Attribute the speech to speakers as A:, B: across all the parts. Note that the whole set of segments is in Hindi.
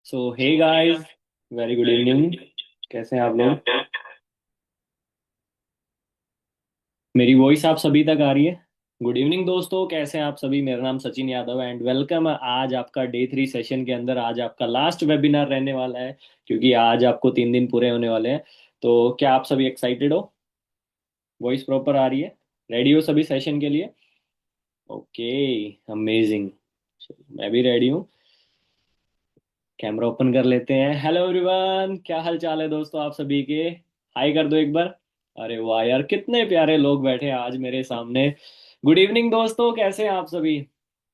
A: सो hey guys, very good evening. कैसे हैं आप लोग? मेरी वॉइस आप सभी तक आ रही है? गुड इवनिंग दोस्तों, कैसे हैं आप सभी? मेरा नाम सचिन यादव है एंड वेलकम आज आपका डे 3 सेशन के अंदर। आज आपका लास्ट वेबिनार रहने वाला है, क्योंकि आज आपको 3 दिन पूरे होने वाले हैं। तो क्या आप सभी एक्साइटेड हो? वॉइस प्रॉपर आ रही है? रेडी हो सभी सेशन के लिए? Okay, amazing. मैं भी रेडी हूँ। कैमरा ओपन कर लेते हैं। हेलो एवरीवन, क्या हाल चाल है दोस्तों आप सभी के? हाय कर दो एक बार। अरे वाह यार, कितने प्यारे लोग बैठे हैं आज मेरे सामने। गुड इवनिंग दोस्तों, कैसे हैं आप सभी?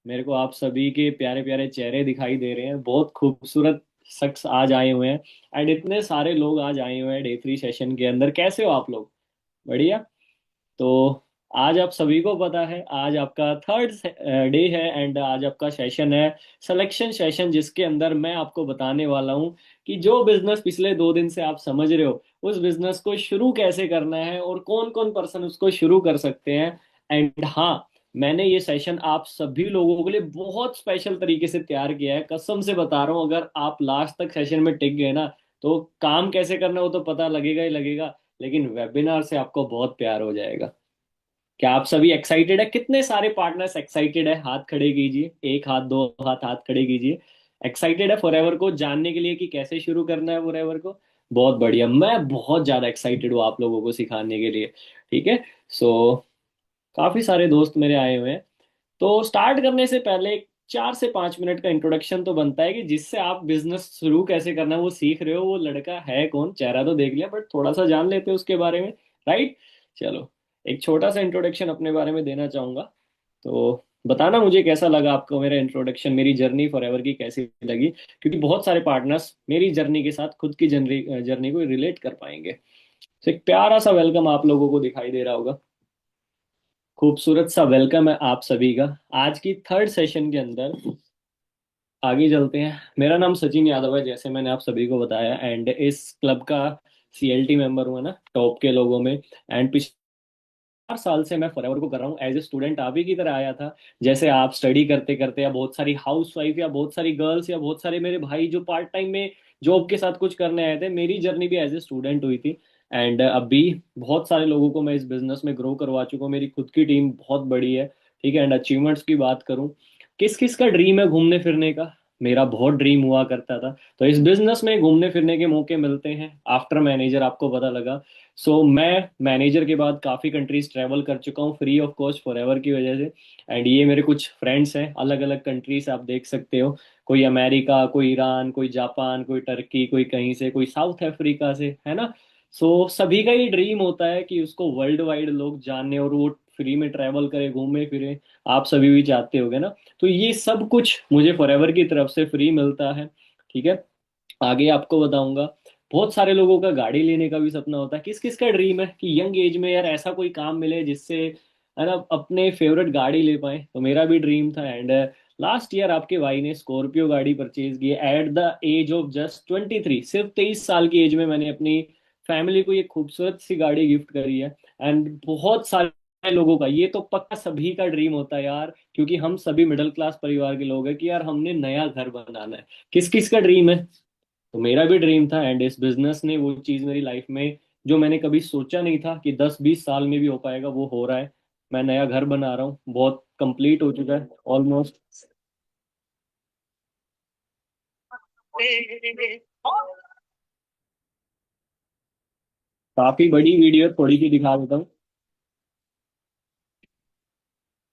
A: मेरे को आप सभी के प्यारे प्यारे चेहरे दिखाई दे रहे हैं। बहुत खूबसूरत शख्स आज आए हुए हैं एंड इतने सारे लोग आज आए हुए हैं डे 3 सेशन के अंदर। कैसे हो आप लोग? बढ़िया। तो आज आप सभी को पता है, आज आपका थर्ड डे है एंड आज आपका सेशन है सिलेक्शन सेशन, जिसके अंदर मैं आपको बताने वाला हूँ कि जो बिजनेस पिछले 2 दिन से आप समझ रहे हो, उस बिजनेस को शुरू कैसे करना है और कौन कौन पर्सन उसको शुरू कर सकते हैं। एंड हाँ, मैंने ये सेशन आप सभी लोगों के लिए बहुत स्पेशल तरीके से तैयार किया है। कसम से बता रहा हूँ, अगर आप लास्ट तक सेशन में टिक गए ना, तो काम कैसे करना वो तो पता लगेगा ही लगेगा, लेकिन वेबिनार से आपको बहुत प्यार हो जाएगा। क्या आप सभी एक्साइटेड है? कितने सारे पार्टनर्स एक्साइटेड है? हाथ खड़े कीजिए, एक हाथ, दो हाथ, हाथ खड़े कीजिए। एक्साइटेड है फॉरएवर को जानने के लिए कि कैसे शुरू करना है फॉरएवर को? बहुत बढ़िया, मैं बहुत ज्यादा एक्साइटेड हूँ आप लोगों को सिखाने के लिए। ठीक है। सो काफी सारे दोस्त मेरे आए हुए हैं। तो स्टार्ट करने से पहले एक 4 से 5 मिनट का इंट्रोडक्शन तो बनता है कि जिससे आप बिजनेस शुरू कैसे करना है वो सीख रहे हो। वो लड़का है कौन? चेहरा तो देख लिया, बट थोड़ा सा जान लेते हैं उसके बारे में। राइट। चलो, एक छोटा सा इंट्रोडक्शन अपने बारे में देना चाहूंगा। तो बताना मुझे कैसा लगा आपको मेरा इंट्रोडक्शन, मेरी जर्नी फॉरएवर की कैसी लगी, क्योंकि बहुत सारे पार्टनर्स मेरी जर्नी के साथ खुद की जर्नी जर्नी को रिलेट कर पाएंगे। तो एक प्यारा सा वेलकम आप लोगों को दिखाई दे रहा होगा। खूबसूरत सा वेलकम है आप सभी का आज की थर्ड सेशन के अंदर। आगे चलते हैं। मेरा नाम सचिन यादव है, जैसे मैंने आप सभी को बताया, एंड इस क्लब का सीएलटी मेंबर हूँ, है ना, टॉप के लोगों में। एंड पिछले 4 साल से मैं फॉरएवर को कर रहा हूँ एज ए स्टूडेंट। आप ही की तरह आया था, जैसे आप स्टडी करते करते, या बहुत सारी हाउस वाइफ या बहुत सारी गर्ल्स या बहुत सारे मेरे भाई जो पार्ट टाइम में जॉब के साथ कुछ करने आए थे। मेरी जर्नी भी एज ए स्टूडेंट हुई थी। एंड अभी बहुत सारे लोगों को मैं इस बिजनेस में ग्रो करवा चुका हूँ। मेरी खुद की टीम बहुत बड़ी है। ठीक है। एंड अचीवमेंट्स की बात करूँ, किस किस का ड्रीम है घूमने फिरने का? मेरा बहुत ड्रीम हुआ करता था। तो इस बिजनेस में घूमने फिरने के मौके मिलते हैं आफ्टर मैनेजर, आपको पता लगा। सो मैं मैनेजर के बाद काफ़ी कंट्रीज ट्रैवल कर चुका हूँ फ्री ऑफ कॉस्ट फॉरएवर की वजह से। एंड ये मेरे कुछ फ्रेंड्स हैं, अलग अलग कंट्रीज आप देख सकते हो। कोई अमेरिका, कोई ईरान, कोई जापान, कोई टर्की, कोई कहीं से, कोई साउथ अफ्रीका से, है ना। सो सभी का ये ड्रीम होता है कि उसको वर्ल्ड वाइड लोग जाने और वो फ्री में ट्रैवल करे, घूमे फिरे। आप सभी भी चाहते होगे ना। तो ये सब कुछ मुझे फॉरएवर की तरफ से फ्री मिलता है। ठीक है। आगे आपको बताऊंगा। बहुत सारे लोगों का गाड़ी लेने का भी सपना होता है। किस किस का ड्रीम है कि यंग एज में यार ऐसा कोई काम मिले जिससे, है ना, अपने फेवरेट गाड़ी ले पाए? तो मेरा भी ड्रीम था। एंड लास्ट ईयर आपके भाई ने स्कॉर्पियो गाड़ी परचेज की at the age of just 23। सिर्फ 23 साल की एज में मैंने अपनी फैमिली को ये खूबसूरत सी गाड़ी गिफ्ट करी है। एंड बहुत सारे लोगों का ये तो पक्का सभी का ड्रीम होता है यार, क्योंकि हम सभी मिडिल क्लास परिवार के लोग हैं, कि यार हमने नया घर बनाना है। किस किस का ड्रीम है? तो मेरा भी ड्रीम था एंड इस बिजनेस ने वो चीज़ मेरी लाइफ में, जो मैंने कभी सोचा नहीं था कि 10-20 साल में भी हो पाएगा, वो हो रहा है। मैं नया घर बना रहा हूँ, बहुत कंप्लीट हो चुका है ऑलमोस्ट। काफी बड़ी वीडियो, थोड़ी सी दिखा देता हूँ।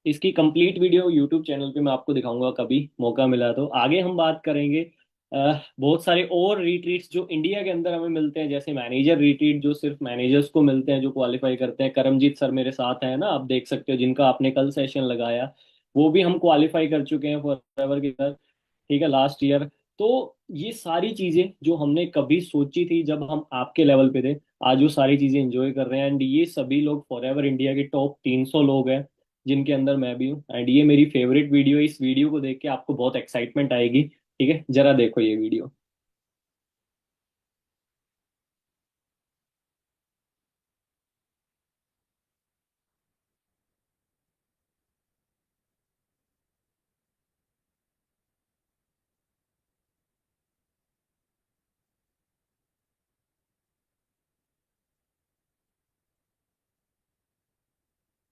A: इसकी कंप्लीट वीडियो यूट्यूब चैनल पे मैं आपको दिखाऊंगा, कभी मौका मिला तो। आगे हम बात करेंगे बहुत सारे और रिट्रीट्स जो इंडिया के अंदर हमें मिलते हैं, जैसे मैनेजर रिट्रीट जो सिर्फ मैनेजर्स को मिलते हैं जो क्वालिफाई करते हैं। करमजीत सर मेरे साथ हैं ना, आप देख सकते हो, जिनका आपने कल सेशन लगाया। वो भी हम क्वालिफाई कर चुके हैं फॉर एवर के अंदर। ठीक है, लास्ट ईयर। तो ये सारी चीजें जो हमने कभी सोची थी जब हम आपके लेवल पे थे, आज वो सारी चीजें एंजॉय कर रहे हैं। एंड ये सभी लोग फॉर एवर इंडिया के टॉप 300 लोग हैं, जिनके अंदर मैं भी हूँ। एंड ये मेरी फेवरेट वीडियो है। इस वीडियो को देख के आपको बहुत एक्साइटमेंट आएगी। ठीक है, जरा देखो ये वीडियो।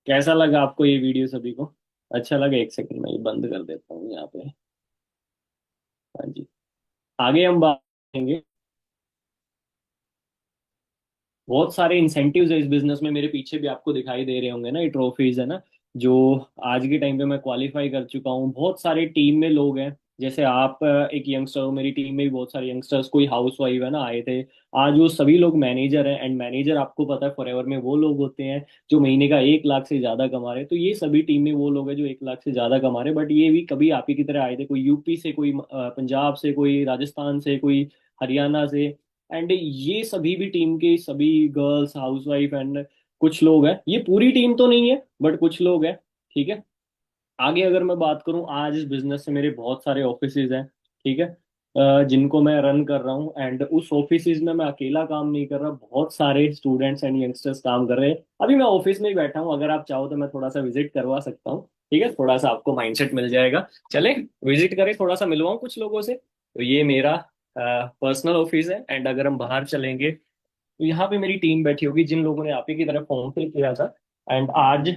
A: कैसा लगा आपको ये वीडियो सभी को? अच्छा लगा? एक सेकंड में ये बंद कर देता हूँ यहाँ पे। हाँ जी। आगे हम बात करेंगे। बहुत सारे इंसेंटिव्स है इस बिजनेस में, मेरे पीछे भी आपको दिखाई दे रहे होंगे ना, ये ट्रॉफीज है ना, जो आज के टाइम पे मैं क्वालिफाई कर चुका हूँ। बहुत सारे टीम में लोग हैं, जैसे आप एक यंगस्टर हो, मेरी टीम में भी बहुत सारे यंगस्टर्स, कोई हाउस वाइफ है ना, आए थे। आज वो सभी लोग मैनेजर हैं, एंड मैनेजर आपको पता है फॉरएवर में वो लोग होते हैं जो महीने का 1 लाख से ज्यादा कमा रहे हैं। तो ये सभी टीम में वो लोग हैं जो 1 लाख से ज्यादा कमा रहे हैं, बट ये भी कभी आप ही की तरह आए थे, कोई यूपी से, कोई पंजाब से, कोई राजस्थान से, कोई हरियाणा से। एंड ये सभी भी टीम के सभी गर्ल्स हाउसवाइफ एंड कुछ लोग हैं, ये पूरी टीम तो नहीं है बट कुछ लोग हैं। ठीक है। आगे अगर मैं बात करूं, आज इस बिजनेस से मेरे बहुत सारे ऑफिसेज हैं। ठीक है। जिनको मैं रन कर रहा हूं, एंड उस ऑफिसेज में मैं अकेला काम नहीं कर रहा, बहुत सारे स्टूडेंट्स एंड यंगस्टर्स काम कर रहे हैं। अभी मैं ऑफिस में ही बैठा हूं, अगर आप चाहो तो मैं थोड़ा सा विजिट करवा सकता हूँ। ठीक है, थोड़ा सा आपको माइंडसेट मिल जाएगा। चले विजिट करें, थोड़ा सा मिलवाऊं कुछ लोगों से। तो ये मेरा पर्सनल ऑफिस है, एंड अगर हम बाहर चलेंगे तो यहाँ पे मेरी टीम बैठी होगी, जिन लोगों ने आप ही की तरफ फॉर्म फिल किया था एंड आज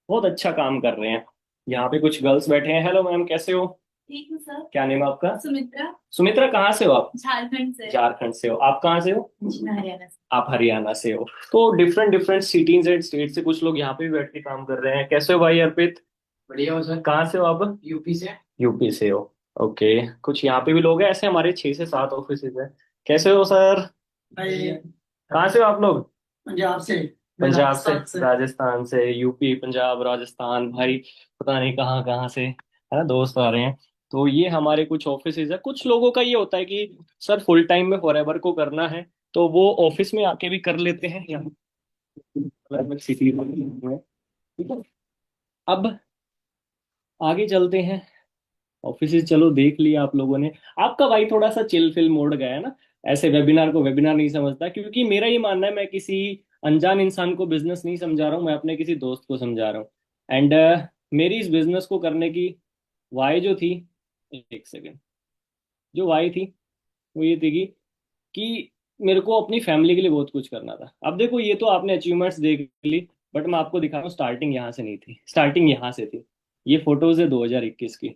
A: बहुत अच्छा काम कर रहे हैं। यहाँ पे कुछ गर्ल्स बैठे हैं। हेलो मैम, कैसे हो?
B: ठीक है सर।
A: क्या नेम है आपका?
B: सुमित्रा।
A: सुमित्रा, कहाँ से हो आप?
B: झारखंड से।
A: झारखंड से हो? आप कहाँ से हो?
B: जी मैं हरियाणा से।
A: आप हरियाणा से हो। तो different different cities and state से कुछ लोग यहाँ पे भी बैठ के काम कर रहे हैं। कैसे हो भाई अर्पित? बढ़िया हो सर। कहाँ से हो आप? यूपी से। यूपी से हो? ओके। कुछ यहाँ पे भी लोग हैं, ऐसे हमारे 6 से 7 ऑफिस हैं। कैसे हो सर?
B: भाई
A: कहाँ से हो आप लोग?
B: पंजाब से। मैं
A: पंजाब से?
B: राजस्थान से।
A: राजस्थान से? यूपी, पंजाब, राजस्थान, भाई पता नहीं कहाँ कहाँ से है ना, दोस्त आ रहे हैं। तो ये हमारे कुछ ऑफिसेज है। कुछ लोगों का ये होता है कि सर फुल टाइम में फॉरएवर को करना है, तो वो ऑफिस में आके भी कर लेते हैं यहाँ अलग अलग सिटी में। ठीक है। अब आगे चलते हैं। ऑफिस चलो देख लिया आप लोगों ने। आपका भाई थोड़ा सा चिल फिल मोड गया है ना, ऐसे वेबिनार को वेबिनार नहीं समझता, क्योंकि मेरा ये मानना है, मैं किसी अनजान इंसान को बिजनेस नहीं समझा रहा हूँ, मैं अपने किसी दोस्त को समझा रहा हूँ। एंड मेरी इस बिजनेस को करने की वाई जो थी, एक सेकेंड, जो वाई थी वो ये थी कि मेरे को अपनी फैमिली के लिए बहुत कुछ करना था। अब देखो, ये तो आपने अचीवमेंट्स देख ली, बट मैं आपको दिखा रहा हूँ, स्टार्टिंग यहाँ से नहीं थी, स्टार्टिंग यहाँ से थी। ये फोटोज है 2021 की।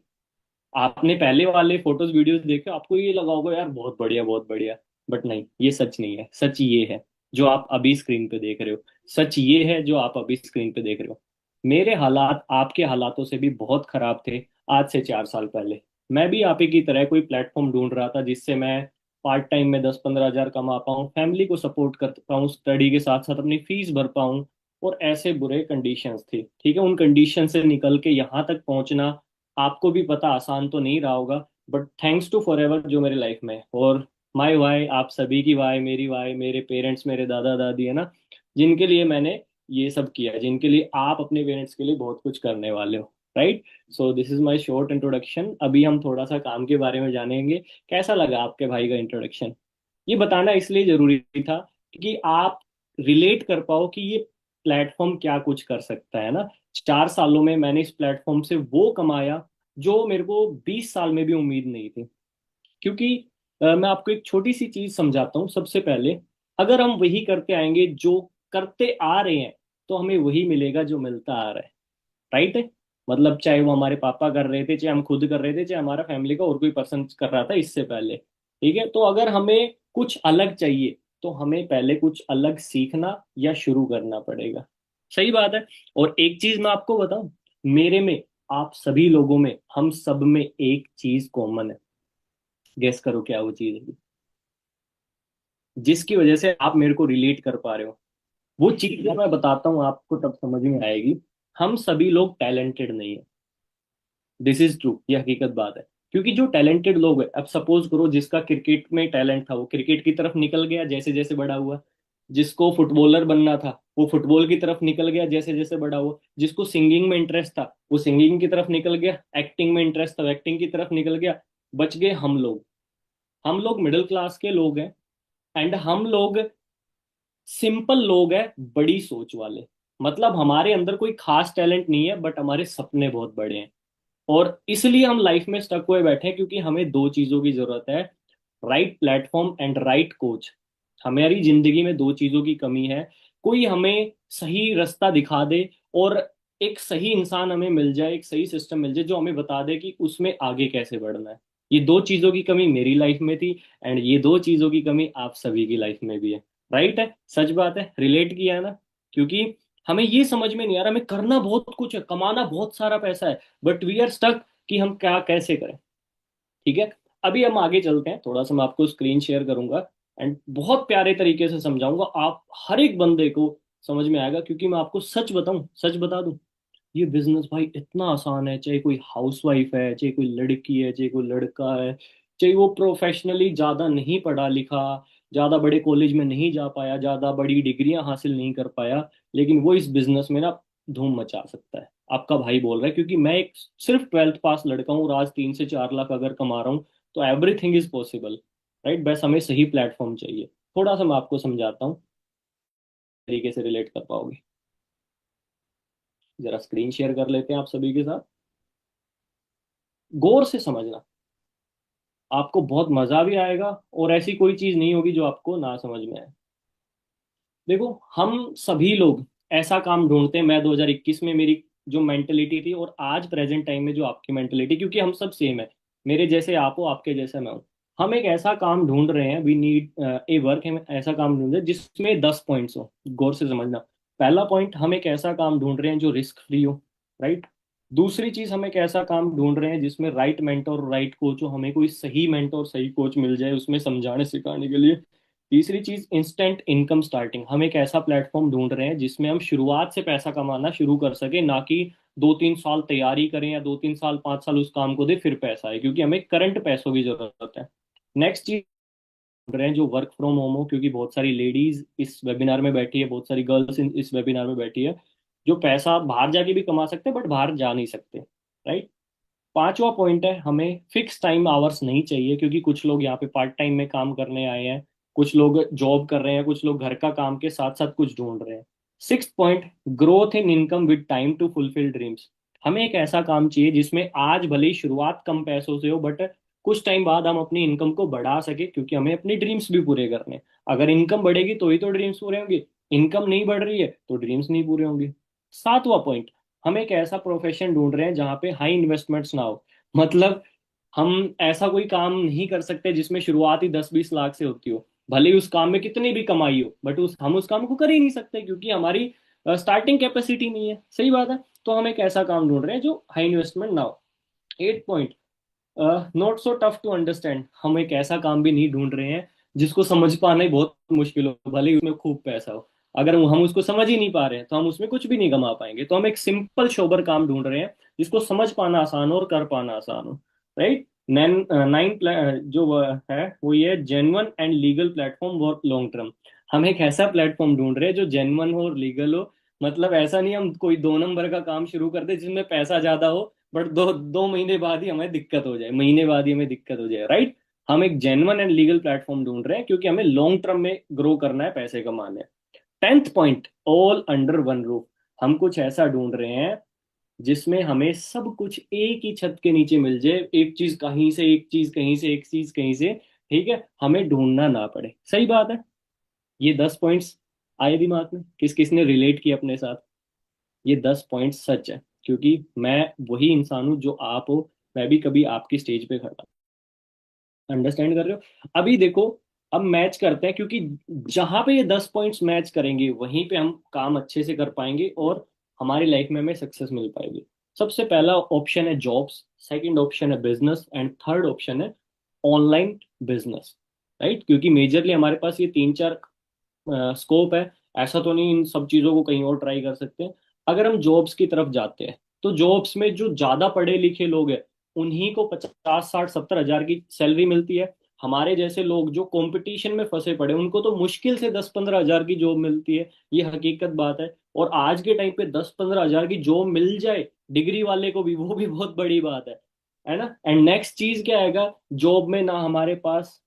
A: आपने पहले वाले फोटोज वीडियोस देखे, आपको ये लगा होगा यार बहुत बढ़िया बहुत बढ़िया, बट नहीं, ये सच नहीं है। सच ये है जो आप अभी स्क्रीन पे देख रहे हो। सच ये है जो आप अभी स्क्रीन पे देख रहे हो। मेरे हालात आपके हालातों से भी बहुत खराब थे आज से 4 साल पहले। मैं भी आप ही की तरह कोई प्लेटफॉर्म ढूंढ रहा था जिससे मैं पार्ट टाइम में 10-15 हज़ार कमा पाऊँ, फैमिली को सपोर्ट कर पाऊँ, स्टडी के साथ साथ अपनी फीस भर पाऊँ। और ऐसे बुरे कंडीशंस थी। ठीक है, उन कंडीशन से निकल के यहाँ तक पहुंचना आपको भी पता आसान तो नहीं रहा होगा, बट थैंक्स टू फॉरएवर जो मेरे लाइफ में है, और माय वाई, आप सभी की वाई, मेरी वाई, मेरे पेरेंट्स, मेरे दादा दादी है ना, जिनके लिए मैंने ये सब किया है, जिनके लिए आप अपने पेरेंट्स के लिए बहुत कुछ करने वाले हो। Right. So this is my short introduction. अभी हम थोड़ा सा काम के बारे में जानेंगे। कैसा लगा आपके भाई का इंट्रोडक्शन? ये बताना इसलिए जरूरी था कि आप रिलेट कर पाओ कि ये प्लेटफॉर्म क्या कुछ कर सकता है ना। 4 सालों में मैंने इस प्लेटफॉर्म से वो कमाया जो मेरे को 20 साल में भी उम्मीद नहीं थी। क्योंकि मैं आपको एक छोटी सी चीज समझाता हूँ। सबसे पहले, अगर हम वही करते आएंगे जो करते आ रहे हैं, तो हमें वही मिलेगा जो मिलता आ रहा है। राइट है। मतलब चाहे वो हमारे पापा कर रहे थे, चाहे हम खुद कर रहे थे, चाहे हमारा फैमिली का और कोई पर्सन कर रहा था इससे पहले। ठीक है। तो अगर हमें कुछ अलग चाहिए, तो हमें पहले कुछ अलग सीखना या शुरू करना पड़ेगा। सही बात है। और एक चीज मैं आपको बताऊं, मेरे में, आप सभी लोगों में, हम सब में एक चीज कॉमन है। गेस करो क्या वो चीज है जिसकी वजह से आप मेरे को रिलेट कर पा रहे हो। वो चीज जब मैं बताता हूँ आपको तब समझ में आएगी। हम सभी लोग टैलेंटेड नहीं है। दिस इज ट्रू, ये हकीकत बात है। क्योंकि जो टैलेंटेड लोग हैं, अब सपोज करो जिसका क्रिकेट में टैलेंट था वो क्रिकेट की तरफ निकल गया जैसे जैसे बड़ा हुआ। जिसको फुटबॉलर बनना था वो फुटबॉल की तरफ निकल गया जैसे जैसे बड़ा हुआ। जिसको सिंगिंग में इंटरेस्ट था वो सिंगिंग की तरफ निकल गया। एक्टिंग में इंटरेस्ट था वो एक्टिंग की तरफ निकल गया। बच गए हम लोग। हम लोग मिडिल क्लास के लोग हैं, एंड हम लोग सिंपल लोग हैं, बड़ी सोच वाले। मतलब हमारे अंदर कोई खास टैलेंट नहीं है, बट हमारे सपने बहुत बड़े हैं। और इसलिए हम लाइफ में स्टक हुए बैठे हैं, क्योंकि हमें दो चीजों की जरूरत है, right platform and right coach. हमारी जिंदगी में दो चीजों की कमी है। कोई हमें सही रास्ता दिखा दे, और एक सही इंसान हमें मिल जाए, एक सही सिस्टम मिल जाए जो हमें बता दे कि उसमें आगे कैसे बढ़ना है। ये दो चीजों की कमी मेरी लाइफ में थी, एंड ये दो चीजों की कमी आप सभी की लाइफ में भी है। राइट है, सच बात है, रिलेट किया है ना? क्योंकि हमें ये समझ में नहीं आ रहा, हमें करना बहुत कुछ है, कमाना बहुत सारा पैसा है, बट वी आर स्टक कि हम क्या कैसे करें। ठीक है, अभी हम आगे चलते हैं, थोड़ा सा मैं आपको स्क्रीन शेयर करूंगा एंड बहुत प्यारे तरीके से समझाऊंगा, आप हर एक बंदे को समझ में आएगा। क्योंकि मैं आपको सच बताऊं, सच बता दूं, ये बिजनेस भाई इतना आसान है। चाहे कोई हाउसवाइफ है, चाहे कोई लड़की है, चाहे कोई लड़का है, चाहे वो प्रोफेशनली ज्यादा नहीं पढ़ा लिखा, ज्यादा बड़े कॉलेज में नहीं जा पाया, ज्यादा बड़ी डिग्रियां हासिल नहीं कर पाया, लेकिन वो इस बिजनेस में ना धूम मचा सकता है। आपका भाई बोल रहा है, क्योंकि मैं एक सिर्फ 12th पास लड़का हूँ और आज 3 से 4 लाख अगर कमा रहा हूँ, तो एवरीथिंग इज पॉसिबल। राइट, बस हमें सही प्लेटफॉर्म चाहिए। थोड़ा सा मैं आपको समझाता हूँ, तरीके से रिलेट कर पाओगे। जरा स्क्रीन शेयर कर लेते हैं आप सभी के साथ, गौर से समझना, आपको बहुत मजा भी आएगा और ऐसी कोई चीज नहीं होगी जो आपको ना समझ में आए। देखो, हम सभी लोग ऐसा काम ढूंढते हैं। मैं 2021 में मेरी जो मेंटेलिटी थी और आज प्रेजेंट टाइम में जो आपकी मेंटेलिटी, क्योंकि हम सब सेम है, मेरे जैसे आप हो, आपके जैसे मैं हूँ। हम एक ऐसा काम ढूंढ रहे हैं, वी नीड ए वर्क, हम ऐसा काम ढूंढ रहे हैं जिसमें 10 पॉइंट्स हो। गौर से समझना, पहला पॉइंट, हम एक ऐसा काम ढूंढ रहे हैं जो रिस्क फ्री हो। राइट। दूसरी चीज, हम एक ऐसा काम ढूंढ रहे हैं जिसमें राइट मेंटोर, राइट कोच हो, हमें कोई सही मेंटोर, सही कोच मिल जाए उसमें समझाने सिखाने के लिए। तीसरी चीज, इंस्टेंट इनकम स्टार्टिंग, हम एक ऐसा प्लेटफॉर्म ढूंढ रहे हैं जिसमें हम शुरुआत से पैसा कमाना शुरू कर सके, ना कि 2-3 साल तैयारी करें या 2-3 साल 5 साल उस काम को दे फिर पैसा आए, क्योंकि हमें करंट पैसों की जरूरत है। नेक्स्ट चीज ढूंढ रहे हैं जो वर्क फ्रॉम होम हो, क्योंकि बहुत सारी लेडीज इस वेबिनार में बैठी है, बहुत सारी गर्ल्स इस वेबिनार में बैठी है, जो पैसा बाहर जाके भी कमा सकते हैं बट बाहर जा नहीं सकते। राइट। पांचवा पॉइंट है, हमें फिक्स टाइम आवर्स नहीं चाहिए, क्योंकि कुछ लोग यहाँ पे पार्ट टाइम में काम करने आए हैं, कुछ लोग जॉब कर रहे हैं, कुछ लोग घर का काम के साथ साथ कुछ ढूंढ रहे हैं। Six point, growth in income with time to fulfil dreams, हमें एक ऐसा काम चाहिए जिसमें आज भले ही शुरुआत कम पैसों से हो, बट कुछ टाइम बाद हम अपनी इनकम को बढ़ा सके, क्योंकि हमें अपने ड्रीम्स भी पूरे करने हैं। अगर इनकम बढ़ेगी तो ही तो ड्रीम्स पूरे होंगे, इनकम नहीं बढ़ रही है तो ड्रीम्स नहीं पूरे होंगे। सातवां पॉइंट, हम एक ऐसा प्रोफेशन ढूंढ रहे हैं जहाँ पे हाई इन्वेस्टमेंट्स ना हो। मतलब हम ऐसा कोई काम नहीं कर सकते जिसमें शुरुआत ही 10-20 लाख से होती हो, भले ही उस काम में कितनी भी कमाई हो, बट हम उस काम को कर ही नहीं सकते क्योंकि हमारी स्टार्टिंग कैपेसिटी नहीं है। सही बात है। तो हम एक ऐसा काम ढूंढ रहे हैं जो हाई इन्वेस्टमेंट ना हो। 8 point, not so tough to understand, हम एक ऐसा काम भी नहीं ढूंढ रहे हैं जिसको समझ पाना ही बहुत मुश्किल हो, भले ही उसमें खूब पैसा हो। अगर हम उसको समझ ही नहीं पा रहे हैं तो हम उसमें कुछ भी नहीं कमा पाएंगे। तो हम एक सिंपल सोबर काम ढूंढ रहे हैं जिसको समझ पाना आसान हो और कर पाना आसान हो। राइट। नैन नाइन जो है वो ये genuine and legal platform for long term, हम एक ऐसा प्लेटफॉर्म ढूंढ रहे हैं जो जेन्युइन हो और लीगल हो। मतलब ऐसा नहीं हम कोई 2 नंबर का काम शुरू कर दे जिसमें पैसा ज्यादा हो, बट 2-2 महीने बाद ही हमें दिक्कत हो जाए, महीने बाद ही हमें दिक्कत हो जाए। राइट। हम एक जेन्युइन एंड लीगल प्लेटफॉर्म ढूंढ रहे हैं क्योंकि हमें लॉन्ग टर्म में ग्रो करना है, पैसे कमाने हैं। 10th point, all under one roof, हम कुछ ऐसा ढूंढ रहे हैं जिसमें हमें सब कुछ एक ही छत के नीचे मिल जाए, एक चीज कहीं से, एक चीज कहीं से, एक चीज कहीं से। ठीक है, हमें ढूंढना ना पड़े। सही बात है। ये 10 पॉइंट्स आए दिमाग में, किस किस ने रिलेट किया अपने साथ? ये 10 पॉइंट्स सच है, क्योंकि मैं वही इंसान हूँ जो आप हो, मैं भी कभी आपकी स्टेज पे खड़ा। अंडरस्टैंड कर रहे हो? अभी देखो, अब मैच करते हैं, क्योंकि जहां पे ये 10 पॉइंट्स मैच करेंगे वहीं पे हम काम अच्छे से कर पाएंगे और हमारी लाइफ में हमें सक्सेस मिल पाएगी। सबसे पहला ऑप्शन है जॉब्स, सेकंड ऑप्शन है बिजनेस, एंड थर्ड ऑप्शन है ऑनलाइन बिजनेस। राइट, क्योंकि मेजरली हमारे पास ये 3-4 स्कोप है। ऐसा तो नहीं इन सब चीजों को कहीं और ट्राई कर सकते हैं। अगर हम जॉब्स की तरफ जाते हैं, तो जॉब्स में जो ज्यादा पढ़े लिखे लोग हैं उन्हीं को 50, 60, 70 हजार की सैलरी मिलती है। हमारे जैसे लोग जो कंपटीशन में फंसे पड़े उनको तो मुश्किल से 10-15 हजार की जॉब मिलती है। ये हकीकत बात है। और आज के टाइम पे 10-15 हजार की जॉब मिल जाए डिग्री वाले को भी, वो भी बहुत बड़ी बात है ना? एंड नेक्स्ट चीज क्या आएगा, जॉब में ना हमारे पास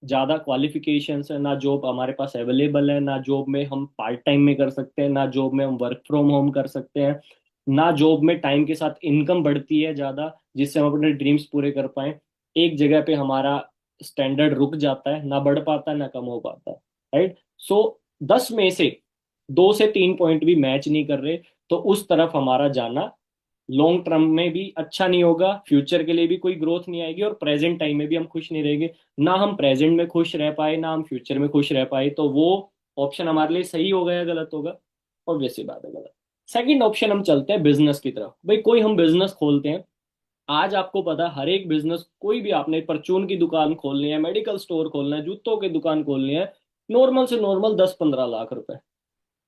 A: ज्यादा क्वालिफिकेशंस है, ना जॉब हमारे पास अवेलेबल है, ना जॉब में हम पार्ट टाइम में कर सकते हैं, ना जॉब में हम वर्क फ्रॉम होम कर सकते हैं, ना जॉब में टाइम के साथ इनकम बढ़ती है ज्यादा जिससे हम अपने ड्रीम्स पूरे कर पाए। एक जगह पे हमारा स्टैंडर्ड रुक जाता है, ना बढ़ पाता है ना कम हो पाता है। राइट। सो 10 में से 2 से 3 पॉइंट भी मैच नहीं कर रहे, तो उस तरफ हमारा जाना लॉन्ग टर्म में भी अच्छा नहीं होगा, फ्यूचर के लिए भी कोई ग्रोथ नहीं आएगी, और प्रेजेंट टाइम में भी हम खुश नहीं रहेंगे। ना हम प्रेजेंट में खुश रह पाए, ना हम फ्यूचर में खुश रह पाए, तो वो ऑप्शन हमारे लिए सही होगा या गलत होगा? ऑब्वियस सी बात है, गलत। सेकंड ऑप्शन, हम चलते हैं बिजनेस की तरफ। भाई कोई हम बिजनेस खोलते हैं। आज आपको पता है, हर एक बिजनेस, कोई भी, आपने परचून की दुकान खोलनी है, मेडिकल स्टोर खोलना है, जूतों की दुकान खोलनी है, नॉर्मल से नॉर्मल 10-15 लाख रुपए।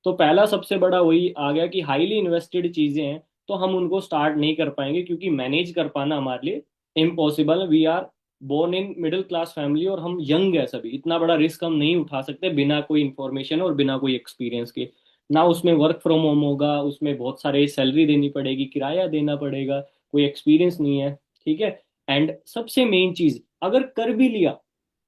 A: तो पहला सबसे बड़ा वही आ गया कि हाईली इन्वेस्टेड चीजें हैं, तो हम उनको स्टार्ट नहीं कर पाएंगे, क्योंकि मैनेज कर पाना हमारे लिए इम्पॉसिबल है। We are born in middle class family, और हम यंग है सभी, इतना बड़ा रिस्क हम नहीं उठा सकते बिना कोई इन्फॉर्मेशन और बिना कोई एक्सपीरियंस के। ना उसमें वर्क फ्रॉम होम होगा, उसमें बहुत सारे सैलरी देनी पड़ेगी, किराया देना पड़ेगा, कोई एक्सपीरियंस नहीं है। ठीक है। एंड सबसे मेन चीज, अगर कर भी लिया,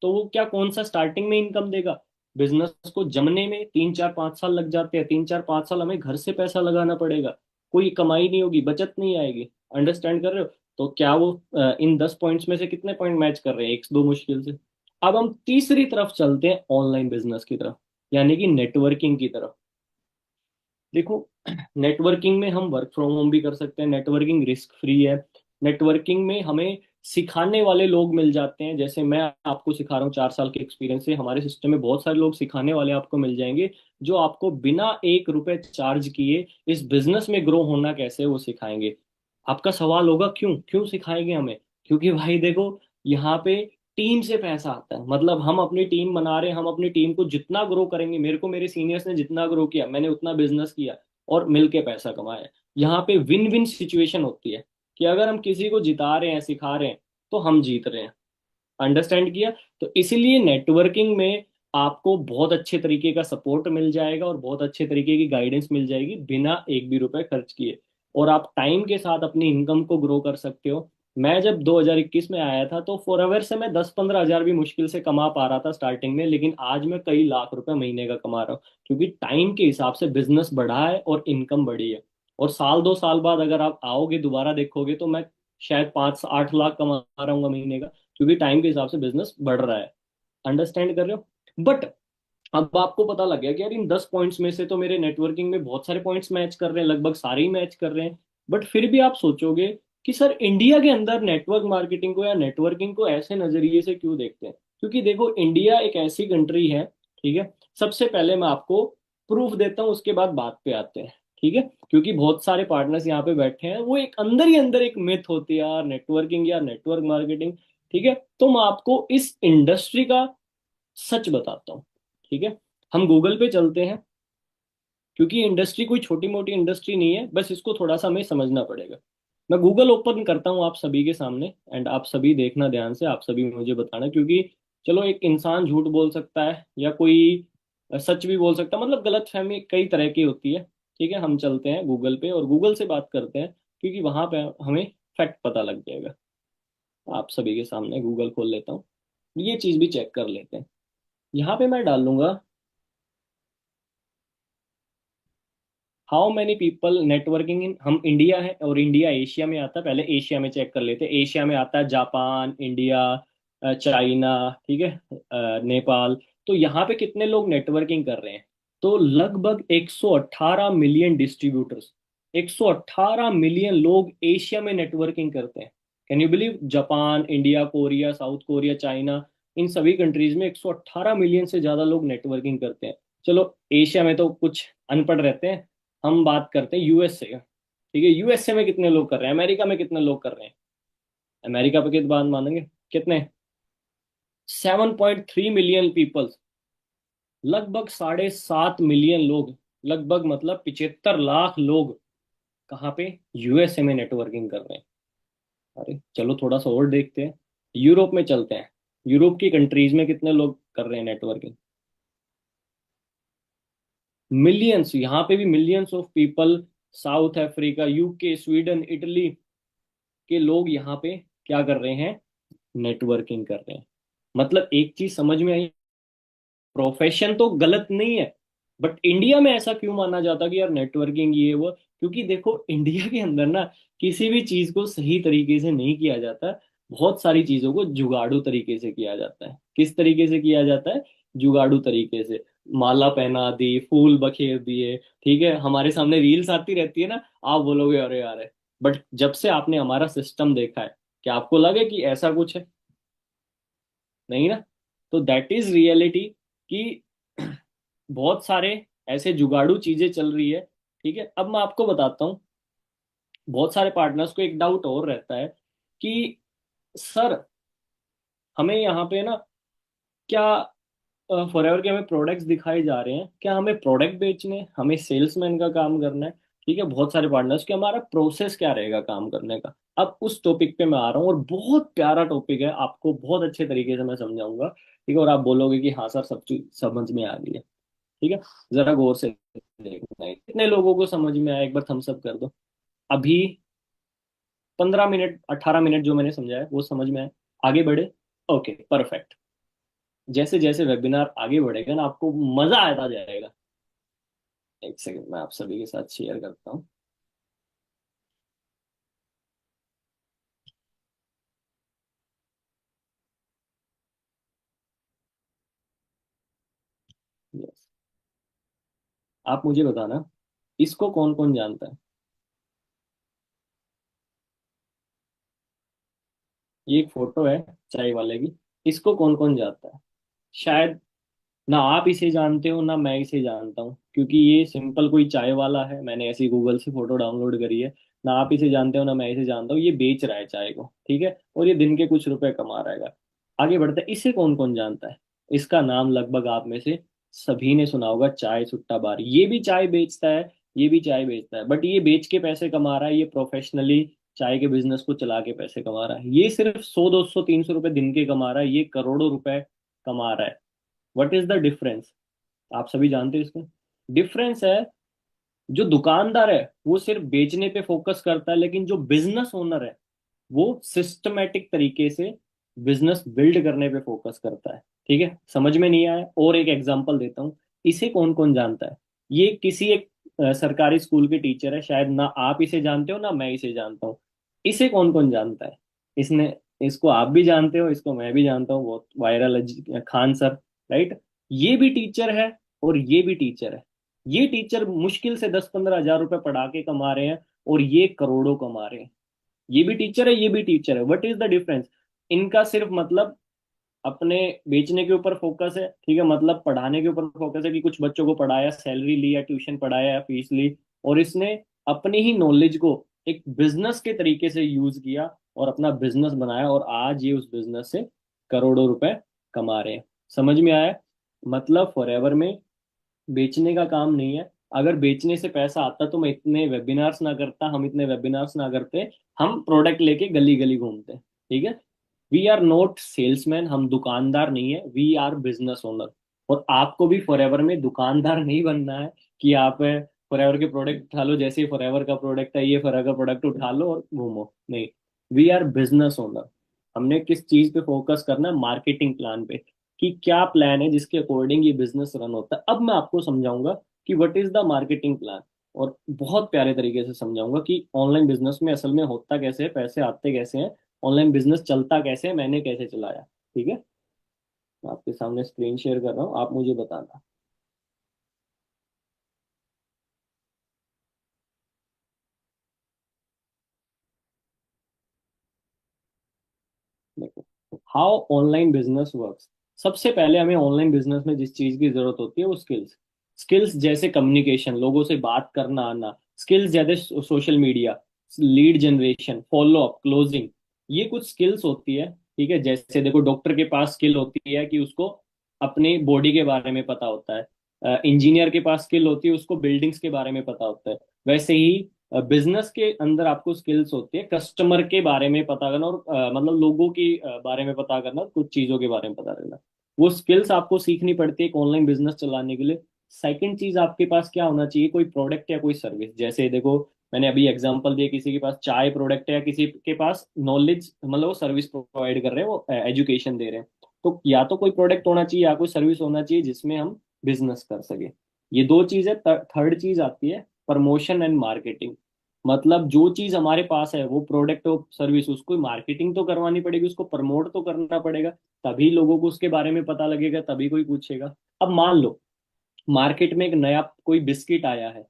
A: तो वो क्या, कौन सा स्टार्टिंग में इनकम देगा? बिजनेस को जमने में 3-4-5 साल लग जाते हैं, 3-4-5 साल हमें घर से पैसा लगाना पड़ेगा, कोई कमाई नहीं होगी, बचत नहीं आएगी। अंडरस्टैंड कर रहे हो? तो क्या वो इन 10 पॉइंट्स में से कितने पॉइंट मैच कर रहे हैं? एक दो मुश्किल से। अब हम तीसरी तरफ चलते हैं, ऑनलाइन बिजनेस की तरफ, यानी कि नेटवर्किंग की तरफ। देखो, नेटवर्किंग में हम वर्क फ्रॉम होम भी कर सकते हैं, नेटवर्किंग रिस्क फ्री है। नेटवर्किंग में हमें सिखाने वाले लोग मिल जाते हैं, जैसे मैं आपको सिखा रहा हूँ 4 साल के एक्सपीरियंस से, हमारे सिस्टम में बहुत सारे लोग सिखाने वाले आपको मिल जाएंगे, जो आपको बिना 1 रुपए चार्ज किए इस बिजनेस में ग्रो होना कैसे है वो सिखाएंगे। आपका सवाल होगा, क्यों क्यों सिखाएंगे हमें? क्योंकि भाई देखो, यहाँ पे टीम से पैसा आता है, मतलब हम अपनी टीम बना रहे हैं, हम अपनी टीम को जितना ग्रो करेंगे, मेरे को मेरे सीनियर्स ने जितना ग्रो किया, मैंने उतना बिजनेस किया और मिलके पैसा कमाया। यहाँ पे विन विन सिचुएशन होती है, कि अगर हम किसी को जिता रहे हैं, सिखा रहे हैं, तो हम जीत रहे हैं। अंडरस्टैंड किया? तो इसीलिए नेटवर्किंग में आपको बहुत अच्छे तरीके का सपोर्ट मिल जाएगा, और बहुत अच्छे तरीके की गाइडेंस मिल जाएगी, बिना एक भी रुपए खर्च किए। और आप टाइम के साथ अपनी इनकम को ग्रो कर सकते हो। मैं जब 2021 में आया था, तो फॉरएवर से मैं 10-15 हज़ार भी मुश्किल से कमा पा रहा था स्टार्टिंग में, लेकिन आज मैं कई लाख रुपए महीने का कमा रहा हूँ, क्योंकि टाइम के हिसाब से बिजनेस बढ़ा है और इनकम बढ़ी है। और साल 2 साल बाद अगर आप आओगे दोबारा देखोगे, तो मैं शायद 5-8 लाख कमा रहा हूँ महीने का, क्योंकि टाइम के हिसाब से बिजनेस बढ़ रहा है। अंडरस्टैंड कर रहे हो? बट अब आपको पता लग गया कि यार इन 10 पॉइंट्स में से तो मेरे नेटवर्किंग में बहुत सारे पॉइंट्स मैच कर रहे हैं, लगभग सारे ही मैच कर रहे हैं। बट फिर भी आप सोचोगे कि सर, इंडिया के अंदर नेटवर्क मार्केटिंग को या नेटवर्किंग को ऐसे नजरिए से क्यों देखते हैं? क्योंकि देखो, इंडिया एक ऐसी कंट्री है, ठीक है। सबसे पहले मैं आपको प्रूफ देता हूँ, उसके बाद बात पे आते हैं। ठीक है। क्योंकि बहुत सारे पार्टनर्स यहाँ पे बैठे हैं, वो एक अंदर ही अंदर एक मिथ होती है यार, नेटवर्किंग या नेटवर्क मार्केटिंग। ठीक है। तो मैं आपको इस इंडस्ट्री का सच बताता हूँ। ठीक है। हम गूगल पे चलते हैं, क्योंकि इंडस्ट्री कोई छोटी मोटी इंडस्ट्री नहीं है, बस इसको थोड़ा सा हमें समझना पड़ेगा। मैं गूगल ओपन करता हूँ आप सभी के सामने, एंड आप सभी देखना ध्यान से, आप सभी मुझे बताना, क्योंकि चलो, एक इंसान झूठ बोल सकता है या कोई सच भी बोल सकता है, मतलब गलतफहमी कई तरह की होती है। ठीक है। हम चलते हैं गूगल पे और गूगल से बात करते हैं, क्योंकि वहां पे हमें फैक्ट पता लग जाएगा। आप सभी के सामने गूगल खोल लेता हूँ, ये चीज भी चेक कर लेते हैं। यहाँ पे मैं डाल लूंगा, हाउ मैनी पीपल नेटवर्किंग इन, हम इंडिया है और इंडिया एशिया में आता है, पहले एशिया में चेक कर लेते हैं। एशिया में आता है जापान, इंडिया, चाइना, ठीक है, नेपाल। तो यहाँ पे कितने लोग नेटवर्किंग कर रहे हैं? तो लगभग 118 मिलियन डिस्ट्रीब्यूटर्स, 118 मिलियन लोग एशिया में नेटवर्किंग करते हैं। Can you believe? Japan, India, Korea, south Korea, China, इन सभी कंट्रीज में 118 मिलियन से ज्यादा लोग नेटवर्किंग करते हैं। चलो, एशिया में तो कुछ अनपढ़ रहते हैं, हम बात करते हैं यूएसए का। ठीक है। यूएसए में कितने लोग कर रहे हैं? अमेरिका में कितने लोग कर रहे हैं? अमेरिका पे कितनी बात मानेंगे? कितने? 7.3 मिलियन पीपल्स, लगभग 7.5 मिलियन लोग, लगभग मतलब 75 लाख लोग, कहाँ पे? यूएसए में नेटवर्किंग कर रहे हैं। अरे चलो, थोड़ा सा और देखते हैं, यूरोप में चलते हैं। यूरोप की कंट्रीज में कितने लोग कर रहे हैं नेटवर्किंग? मिलियंस, यहाँ पे भी millions of people. South Africa, UK, Sweden, Italy के लोग यहाँ पे क्या कर रहे हैं? नेटवर्किंग कर रहे हैं। मतलब एक चीज समझ में आई, प्रोफेशन तो गलत नहीं है, बट इंडिया में ऐसा क्यों माना जाता कि यार नेटवर्किंग ये वो? क्योंकि देखो, इंडिया के अंदर ना किसी भी चीज को सही तरीके से नहीं किया जाता, बहुत सारी चीजों को जुगाड़ू तरीके से किया जाता है। किस तरीके से किया जाता है? जुगाड़ू तरीके से। माला पहना दी, फूल बखेर दिए, ठीक है, हमारे सामने रील्स आती रहती है ना, आप बोलोगे अरे यार है। बट जब से आपने हमारा सिस्टम देखा है, क्या आपको लगे कि ऐसा कुछ है? नहीं ना। तो दैट इज रियलिटी कि बहुत सारे ऐसे जुगाड़ू चीजें चल रही है। ठीक है, अब मैं आपको बताता हूँ। बहुत सारे पार्टनर्स को एक डाउट और रहता है कि सर, हमें यहाँ पे ना, क्या फॉरएवर के हमें प्रोडक्ट्स दिखाए जा रहे हैं, क्या हमें प्रोडक्ट बेचने हैं? हमें सेल्समैन का काम करना है? ठीक है, बहुत सारे पार्टनर्स कि हमारा प्रोसेस क्या रहेगा काम करने का। अब उस टॉपिक पे मैं आ रहा हूँ, और बहुत प्यारा टॉपिक है, आपको बहुत अच्छे तरीके से मैं समझाऊंगा, ठीक है, और आप बोलोगे कि हाँ सर, सब चीज समझ में आ गई है। ठीक है, जरा गौर से देखना है कितने लोगों को समझ में आया, एक बार थम्स अप कर दो। अभी 15 मिनट 18 मिनट जो मैंने समझाया वो समझ में आया? आगे बढ़े? Okay, perfect. जैसे जैसे वेबिनार आगे बढ़ेगा ना, आपको मजा आता जाएगा। एक सेकंड, मैं आप सभी के साथ शेयर करता हूँ। यस, आप मुझे बताना, इसको कौन कौन जानता है? ये एक फोटो है चाय वाले की। इसको कौन कौन जानता है? शायद ना आप इसे जानते हो ना मैं इसे जानता हूँ, क्योंकि ये सिंपल कोई चाय वाला है, मैंने ऐसी गूगल से फोटो डाउनलोड करी है। ना आप इसे जानते हो ना मैं इसे जानता हूँ, ये बेच रहा है चाय को, ठीक है, और ये दिन के कुछ रुपए कमा रहेगा। आगे बढ़ते हैं, इसे कौन कौन जानता है? इसका नाम लगभग आप में से सभी ने सुना होगा, चाय सुट्टा बार। ये भी चाय बेचता है, ये भी चाय बेचता है, बट ये बेच के पैसे कमा रहा है, ये प्रोफेशनली चाय के बिजनेस को चला के पैसे कमा रहा है। ये सिर्फ 100 200 300 रुपए दिन के कमा रहा है, ये करोड़ों रुपए कमा रहा है। What is the difference? आप सभी जानते हो इसका डिफरेंस है। जो दुकानदार है वो सिर्फ बेचने पे फोकस करता है, लेकिन जो बिजनेस ओनर है वो सिस्टमेटिक तरीके से बिजनेस बिल्ड करने पे फोकस करता है। ठीक है, समझ में नहीं आया? और एक एग्जांपल देता हूँ। इसे कौन कौन जानता है? ये किसी एक सरकारी स्कूल के टीचर है, शायद ना आप इसे जानते हो ना मैं इसे जानता हूँ। इसे कौन कौन जानता है? इसने, इसको आप भी जानते हो, इसको मैं भी जानता हूँ, बहुत वायरल है, खान सर, राइट? ये भी टीचर है और ये भी टीचर है। ये टीचर मुश्किल से 10 15 हजार रुपए पढ़ा के कमा रहे हैं, और ये करोड़ों कमा रहे हैं। ये भी टीचर है, ये भी टीचर है, व्हाट इज द डिफरेंस? इनका सिर्फ मतलब अपने बेचने के ऊपर फोकस है, ठीक है, मतलब पढ़ाने के ऊपर फोकस है कि कुछ बच्चों को पढ़ाया, सैलरी ली या ट्यूशन पढ़ाया या फीस ली, और इसने अपनी ही नॉलेज को एक बिजनेस के तरीके से यूज किया और अपना बिजनेस बनाया, और आज ये उस बिजनेस से करोड़ों रुपए कमा रहे हैं। समझ में आया? मतलब फॉरएवर में बेचने का काम नहीं है। अगर बेचने से पैसा आता तो मैं इतने वेबिनार्स ना करता, हम इतने वेबिनार्स ना करते। हम प्रोडक्ट लेके गली गली घूमते, ठीक है। वी आर नॉट सेल्समैन, हम दुकानदार नहीं है, वी आर बिजनेस ओनर। और आपको भी फॉरएवर में दुकानदार नहीं बनना है कि आप फॉरएवर के प्रोडक्ट उठा लो, जैसे फॉरएवर का प्रोडक्ट है, ये फॉरएवर का प्रोडक्ट उठा लो और घूमो, नहीं। We are business owner. हमने किस चीज पे फोकस करना है? मार्केटिंग प्लान पे, कि क्या प्लान है जिसके अकॉर्डिंग ये बिजनेस रन होता है। अब मैं आपको समझाऊंगा कि what is the marketing plan, और बहुत प्यारे तरीके से समझाऊंगा कि ऑनलाइन बिजनेस में असल में होता कैसे है, पैसे आते कैसे हैं, ऑनलाइन बिजनेस चलता कैसे है, मैंने कैसे चलाया। ठीक है, मैं आपके सामने स्क्रीन शेयर कर रहा हूँ, आप मुझे बताना। देखो, हाउ ऑनलाइन बिजनेस वर्क्स। सबसे पहले हमें ऑनलाइन बिजनेस में जिस चीज की जरूरत होती है वो स्किल्स। स्किल्स जैसे कम्युनिकेशन, लोगों से बात करना आना। स्किल्स जैसे social media, lead generation, follow up, closing. ये कुछ स्किल्स होती है। ठीक है, जैसे देखो, डॉक्टर के पास स्किल होती है कि उसको अपनी बॉडी के बारे में पता होता है। इंजीनियर के पास स्किल होती है, उसको बिल्डिंग्स के बारे में पता होता है। वैसे ही बिजनेस के अंदर आपको स्किल्स होती है कस्टमर के बारे में पता करना, और मतलब लोगों की बारे में पता करना, और कुछ चीजों के बारे में पता करना। वो स्किल्स आपको सीखनी पड़ती है एक ऑनलाइन बिजनेस चलाने के लिए। सेकंड चीज, आपके पास क्या होना चाहिए? कोई प्रोडक्ट या कोई सर्विस। जैसे देखो, मैंने अभी एग्जांपल दिया, किसी के पास चाय प्रोडक्ट है, या किसी के पास नॉलेज, मतलब वो सर्विस प्रोवाइड कर रहे हैं, वो एजुकेशन दे रहे हैं। तो या तो कोई प्रोडक्ट होना चाहिए या कोई सर्विस होना चाहिए जिसमें हम बिजनेस कर सके। ये दो चीजें। थर्ड चीज आती है प्रमोशन एंड मार्केटिंग। मतलब जो चीज हमारे पास है, वो प्रोडक्ट और सर्विस, उसको मार्केटिंग तो करवानी पड़ेगी, उसको प्रमोट तो करना पड़ेगा, तभी लोगों को उसके बारे में पता लगेगा, तभी कोई पूछेगा। अब मान लो मार्केट में एक नया कोई बिस्किट आया है,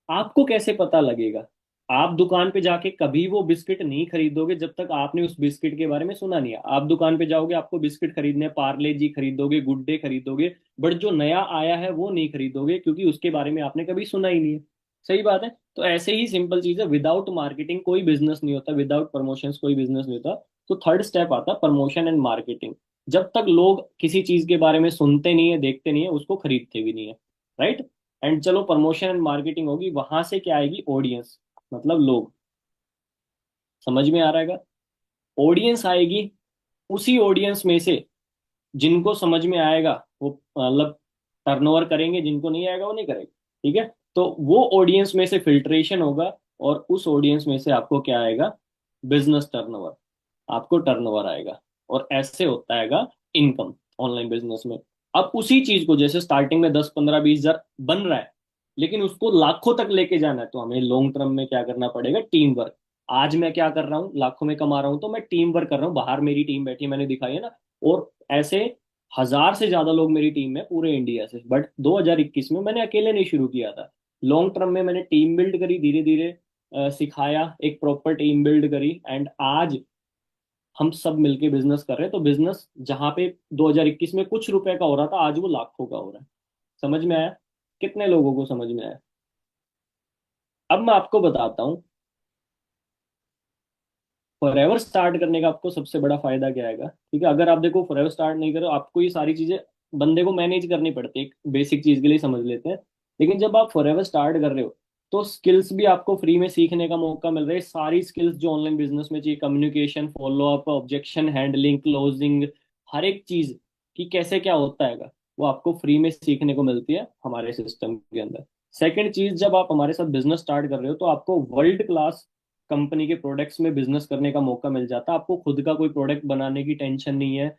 A: आपको कैसे पता लगेगा? आप दुकान पे जाके कभी वो बिस्किट नहीं खरीदोगे जब तक आपने उस बिस्किट के बारे में सुना नहीं है। आप दुकान पे जाओगे, आपको बिस्किट खरीदने, पार्ले जी खरीदोगे, गुड डे खरीदोगे, बट जो नया आया है वो नहीं खरीदोगे क्योंकि उसके बारे में आपने कभी सुना ही नहीं है। सही बात है। तो ऐसे ही सिंपल चीज है, विदाउट मार्केटिंग कोई बिजनेस नहीं होता, विदाउट प्रमोशंस कोई बिजनेस नहीं होता। तो थर्ड स्टेप आता है प्रमोशन एंड मार्केटिंग। जब तक लोग किसी चीज के बारे में सुनते नहीं है, देखते नहीं है, उसको खरीदते भी नहीं है। राइट। एंड चलो प्रमोशन एंड मार्केटिंग होगी, वहां से क्या आएगी? ऑडियंस, मतलब लोग। समझ में आ रहा है? ऑडियंस आएगी। उसी ऑडियंस में से जिनको समझ में आएगा वो मतलब टर्नओवर करेंगे, जिनको नहीं आएगा वो नहीं करेंगे। ठीक है। तो वो ऑडियंस में से फिल्ट्रेशन होगा, और उस ऑडियंस में से आपको क्या आएगा? Business turnover. आपको टर्नओवर आएगा, और ऐसे होता हैगा इनकम ऑनलाइन बिजनेस में। अब उसी चीज को जैसे स्टार्टिंग में 10 15 20 हजार बन रहा है, लेकिन उसको लाखों तक लेके जाना है तो हमें लॉन्ग टर्म में क्या करना पड़ेगा? Team work. आज मैं क्या कर रहा हूँ? लाखों में कमा रहा हूँ तो मैं टीम वर्क कर रहा हूँ, बाहर मेरी टीम बैठी है, मैंने दिखाई है ना। और ऐसे 1000 से ज्यादा लोग मेरी टीम में पूरे इंडिया से, बट 2021 में मैंने अकेले नहीं शुरू किया था। लॉन्ग टर्म में मैंने टीम बिल्ड करी, धीरे धीरे सिखाया, एक प्रॉपर टीम बिल्ड करी, एंड आज हम सब मिलके बिजनेस कर रहे हैं। तो बिजनेस जहां पे 2021 में कुछ रुपए का हो रहा था, आज वो लाखों का हो रहा है। समझ में आया? कितने लोगों को समझ में आया? अब मैं आपको बताता हूँ, फॉरएवर स्टार्ट करने का आपको सबसे बड़ा फायदा क्या आएगा। ठीक है, अगर आप देखो फॉरएवर स्टार्ट नहीं करो, आपको ये सारी चीजें बंदे को मैनेज करनी पड़ती है, एक बेसिक चीज के लिए समझ लेते हैं। लेकिन जब आप फॉरएवर स्टार्ट कर रहे हो, तो स्किल्स भी आपको फ्री में सीखने का मौका मिल रहा है। सारी स्किल्स जो ऑनलाइन बिजनेस में चाहिए, communication, follow up, objection handling, closing, हर एक चीज कि कैसे क्या होता है, वो आपको फ्री में सीखने को मिलती है हमारे सिस्टम के अंदर। सेकंड चीज, जब आप हमारे साथ बिजनेस स्टार्ट कर रहे हो तो आपको वर्ल्ड क्लास कंपनी के प्रोडक्ट्स में बिजनेस करने का मौका मिल जाता है। आपको खुद का कोई प्रोडक्ट बनाने की टेंशन नहीं है।